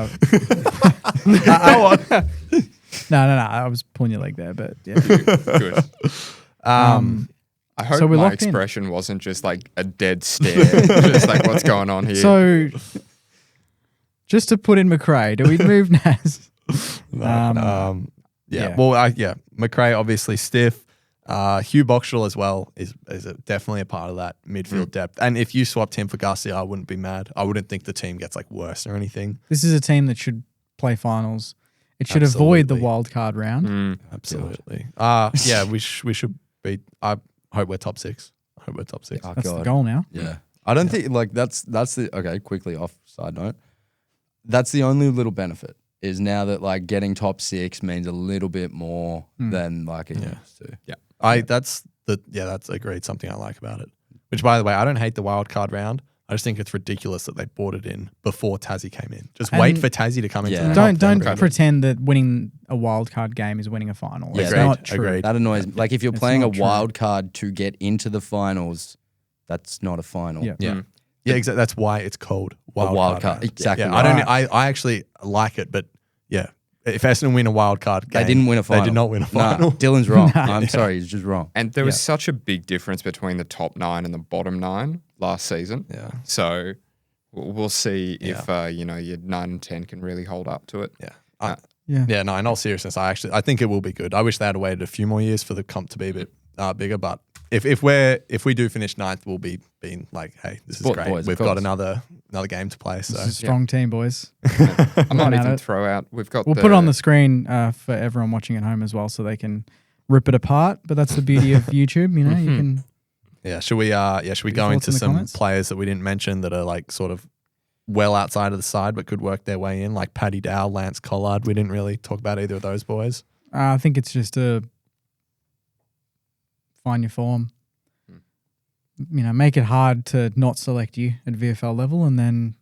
Speaker 2: No. I was pulling your leg there, but yeah.
Speaker 3: Good. I hope
Speaker 2: so we're
Speaker 3: my
Speaker 2: locked in.
Speaker 3: expression wasn't just like a dead stare, just like what's going on here.
Speaker 2: So, just to put in McRae, do we move Naz?
Speaker 1: Yeah. Well, McRae obviously stiff. Hugh Boxall as well is definitely a part of that midfield depth. And if you swapped him for Garcia, I wouldn't be mad. I wouldn't think the team gets like worse or anything.
Speaker 2: This is a team that should play finals. It should avoid the wild card round.
Speaker 1: Absolutely. Yeah, we should be. I hope we're top 6.
Speaker 4: Oh,
Speaker 2: That's the goal now.
Speaker 4: Yeah. I don't think like that's the okay, quickly off side note. That's the only little benefit is now that like getting top 6 means a little bit more than like it used to.
Speaker 1: Yeah. That's agreed, something I like about it. Which by the way, I don't hate the wild card round. I just think it's ridiculous that they brought it in before Tassie came in. Just wait for Tassie to come into the top.
Speaker 2: Don't pretend that winning a wild card game is winning a final.
Speaker 4: Yeah,
Speaker 2: it's not true.
Speaker 1: Agreed.
Speaker 4: That annoys me. Like if you're
Speaker 2: It's
Speaker 4: playing a
Speaker 2: not true.
Speaker 4: wild card to get into the finals, that's not a final.
Speaker 2: Yeah.
Speaker 1: Yeah. Yeah, exactly. That's why it's called wild card.
Speaker 4: Exactly.
Speaker 1: Yeah,
Speaker 4: right.
Speaker 1: I actually like it, but yeah. If Essendon win a wild card game,
Speaker 4: They didn't win a final.
Speaker 1: They did not win a final.
Speaker 4: Nah, Dylan's wrong. I'm sorry, he's just wrong.
Speaker 3: And there was such a big difference between the top 9 and the bottom 9 last season.
Speaker 1: Yeah.
Speaker 3: So we'll see if your 9 and 10 can really hold up to it.
Speaker 1: Yeah. No, in all seriousness, I think it will be good. I wish they had waited a few more years for the comp to be a bit bigger, but if we do finish 9th, we'll be being like, hey, this is great.
Speaker 4: Boys,
Speaker 1: We've got another game to play. So
Speaker 2: This is a strong team, boys.
Speaker 3: I might
Speaker 2: at
Speaker 3: even
Speaker 2: it.
Speaker 3: throw out.
Speaker 2: We'll put it on the screen for everyone watching at home as well, so they can rip it apart. But that's the beauty of YouTube. You know, you can.
Speaker 1: yeah, should we go
Speaker 2: thoughts
Speaker 1: into
Speaker 2: in the
Speaker 1: some
Speaker 2: comments?
Speaker 1: players that we didn't mention that are like sort of well outside of the side but could work their way in, like Paddy Dow, Lance Collard. We didn't really talk about either of those boys.
Speaker 2: I think it's just to find your form. You know, make it hard to not select you at VFL level, and then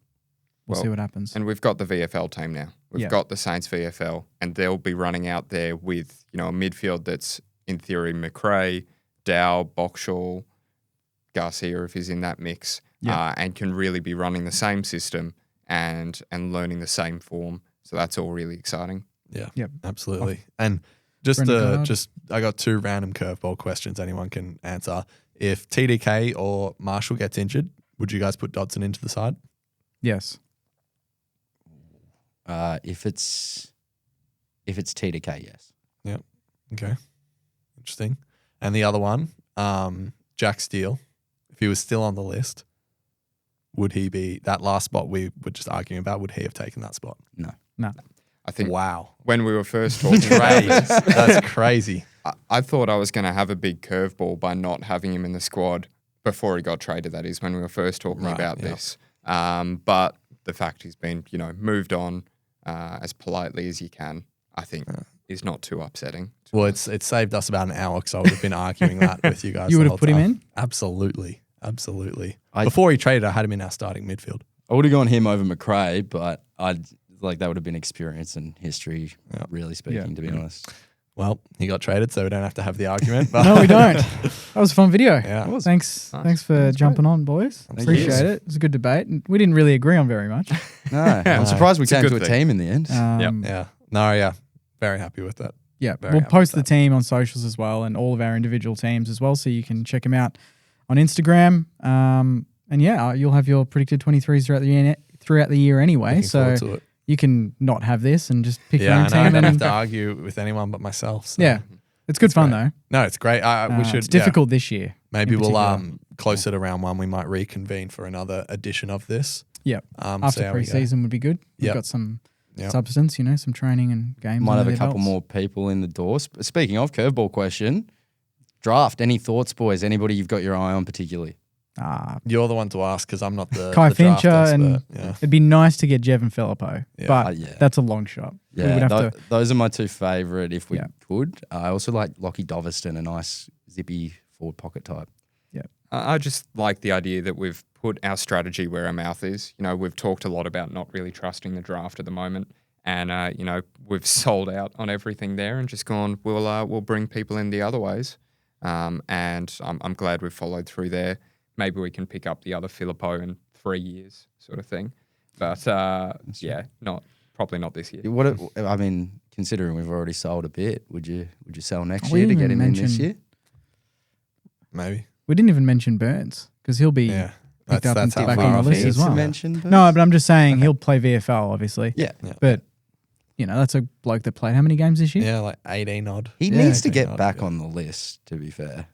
Speaker 2: we'll see what happens.
Speaker 3: And we've got the VFL team now. We've got the Saints VFL, and they'll be running out there with a midfield that's in theory McRae, Dow, Boxall, Garcia if he's in that mix, and can really be running the same system and learning the same form. So that's all really exciting.
Speaker 1: Yeah,
Speaker 2: Yep.
Speaker 1: absolutely. And I got 2 random curveball questions anyone can answer. If TDK or Marshall gets injured, would you guys put Dodson into the side?
Speaker 2: Yes.
Speaker 4: If it's TDK, yes.
Speaker 1: Yeah. Okay. Interesting. And the other one, Jack Steele, if he was still on the list, would he be that last spot we were just arguing about? Would he have taken that spot?
Speaker 4: No.
Speaker 3: I think
Speaker 1: Wow.
Speaker 3: when we were first talking about this,
Speaker 1: That's crazy.
Speaker 3: I thought I was going to have a big curveball by not having him in the squad before he got traded. That is when we were first talking about this. But the fact he's been, moved on as politely as you can, I think is not too upsetting.
Speaker 1: Well, it's saved us about an hour because I would have been arguing that with you guys.
Speaker 2: You
Speaker 1: the
Speaker 2: would have
Speaker 1: whole
Speaker 2: put him
Speaker 1: time.
Speaker 2: in?
Speaker 1: Absolutely. Before he traded, I had him in our starting midfield.
Speaker 4: I would have gone him over McRae, but that would have been experience and history, really speaking, to be honest.
Speaker 1: Well, he got traded, so we don't have to have the argument. But
Speaker 2: No, we don't. That was a fun video.
Speaker 1: Yeah.
Speaker 2: Thanks for jumping on, boys. Appreciate it. It was a good debate. And we didn't really agree on very much.
Speaker 4: No, I'm surprised we
Speaker 3: It's a
Speaker 4: came
Speaker 3: good
Speaker 4: to a
Speaker 3: thing.
Speaker 4: team in the end.
Speaker 1: Yeah. No, yeah. Very happy with that.
Speaker 2: Yeah,
Speaker 1: Very
Speaker 2: we'll
Speaker 1: happy
Speaker 2: post
Speaker 1: with
Speaker 2: the team on socials as well, and all of our individual teams as well, so you can check them out on Instagram. And you'll have your predicted 23s throughout the year anyway.
Speaker 1: Looking
Speaker 2: So
Speaker 1: forward to it.
Speaker 2: you can not have this and just pick your
Speaker 1: Yeah,
Speaker 2: own
Speaker 1: I know. I
Speaker 2: team.
Speaker 1: don't have
Speaker 2: And
Speaker 1: to argue with anyone but myself. So.
Speaker 2: yeah, it's good fun
Speaker 1: great.
Speaker 2: though.
Speaker 1: No, it's great. We should.
Speaker 2: It's difficult this year.
Speaker 1: Maybe
Speaker 2: in
Speaker 1: we'll
Speaker 2: particular.
Speaker 1: closer to round 1, we might reconvene for another edition of this.
Speaker 2: Yeah,
Speaker 1: See
Speaker 2: after
Speaker 1: how we go.
Speaker 2: pre-season would be good. We've
Speaker 1: Yep.
Speaker 2: got some
Speaker 1: Yep.
Speaker 2: substance, some training and games.
Speaker 4: Might have
Speaker 2: under
Speaker 4: a
Speaker 2: their
Speaker 4: couple
Speaker 2: belts.
Speaker 4: more people in the door. Speaking of curveball question, draft. Any thoughts, boys? Anybody you've got your eye on particularly?
Speaker 1: You're the one to ask because I'm not the
Speaker 2: Kai
Speaker 1: the draft
Speaker 2: Fincher,
Speaker 1: expert.
Speaker 2: and
Speaker 1: Yeah.
Speaker 2: it'd be nice to get Jevon Filippo,
Speaker 1: Yeah.
Speaker 2: but
Speaker 4: Yeah.
Speaker 2: that's a long shot. We
Speaker 4: Yeah,
Speaker 2: would have to.
Speaker 4: those are my two favourite if we
Speaker 2: Yeah.
Speaker 4: could. I also like Lockie Doverston, a nice zippy forward pocket type.
Speaker 3: I just like the idea that we've put our strategy where our mouth is. You know, we've talked a lot about not really trusting the draft at the moment, and you know, we've sold out on everything there and just gone. We'll bring people in the other ways, and I'm glad we've followed through there. Maybe we can pick up the other Filippo in 3 years, sort of thing. But yeah, probably not this year.
Speaker 4: I mean, considering we've already sold a bit, would you sell next
Speaker 2: We
Speaker 4: year to
Speaker 2: didn't
Speaker 4: get him in this
Speaker 2: mention-
Speaker 4: year?
Speaker 1: Maybe.
Speaker 2: We didn't even mention Burns because he'll be
Speaker 1: Yeah.
Speaker 2: picked up and
Speaker 1: That's how
Speaker 2: back
Speaker 1: far
Speaker 2: on the
Speaker 1: off
Speaker 2: list
Speaker 1: he
Speaker 2: as
Speaker 1: is.
Speaker 2: well.
Speaker 1: Yeah.
Speaker 4: Mention
Speaker 2: No, but I'm just saying he'll play VFL, obviously.
Speaker 4: yeah.
Speaker 2: But you know, that's a bloke that played how many games this year?
Speaker 1: Yeah, like 18 odd.
Speaker 4: He
Speaker 2: Yeah,
Speaker 4: needs to
Speaker 1: okay,
Speaker 4: get
Speaker 1: not
Speaker 4: back
Speaker 1: good.
Speaker 4: on the list. To be fair,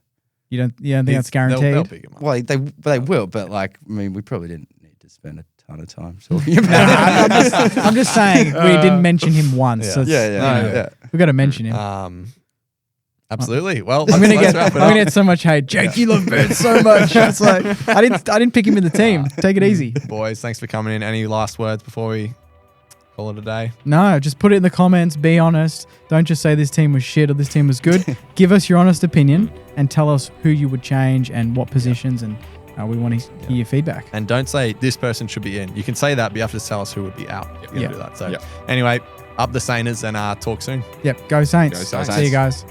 Speaker 2: You don't think that's guaranteed?
Speaker 1: They'll pick him up.
Speaker 4: well, they will, but like, I mean, we probably didn't need to spend a ton of time talking about
Speaker 2: Nah,
Speaker 4: it.
Speaker 2: I'm just saying we didn't mention him once.
Speaker 1: yeah.
Speaker 2: So it's,
Speaker 4: Yeah.
Speaker 2: we got to mention him.
Speaker 1: Absolutely. Well,
Speaker 2: I'm gonna
Speaker 1: let's
Speaker 2: get
Speaker 1: wrap it
Speaker 2: I'm gonna
Speaker 1: up.
Speaker 2: get so much hate. Jake, you love Burns so much. It's like I didn't pick him in the team. Take it easy.
Speaker 1: Boys, thanks for coming in. Any last words before we call it a day?
Speaker 2: No, just put it in the comments. Be honest. Don't just say this team was shit or this team was good. Give us your honest opinion and tell us who you would change and what positions, and we want to hear your feedback.
Speaker 1: And don't say this person should be in. You can say that, but you have to tell us who would be out. You gotta
Speaker 2: Yeah.
Speaker 1: do that. So
Speaker 3: Yep.
Speaker 1: anyway, up the Sainers and talk soon.
Speaker 2: Yep. Go Saints.
Speaker 3: Go Saints.
Speaker 2: See you guys.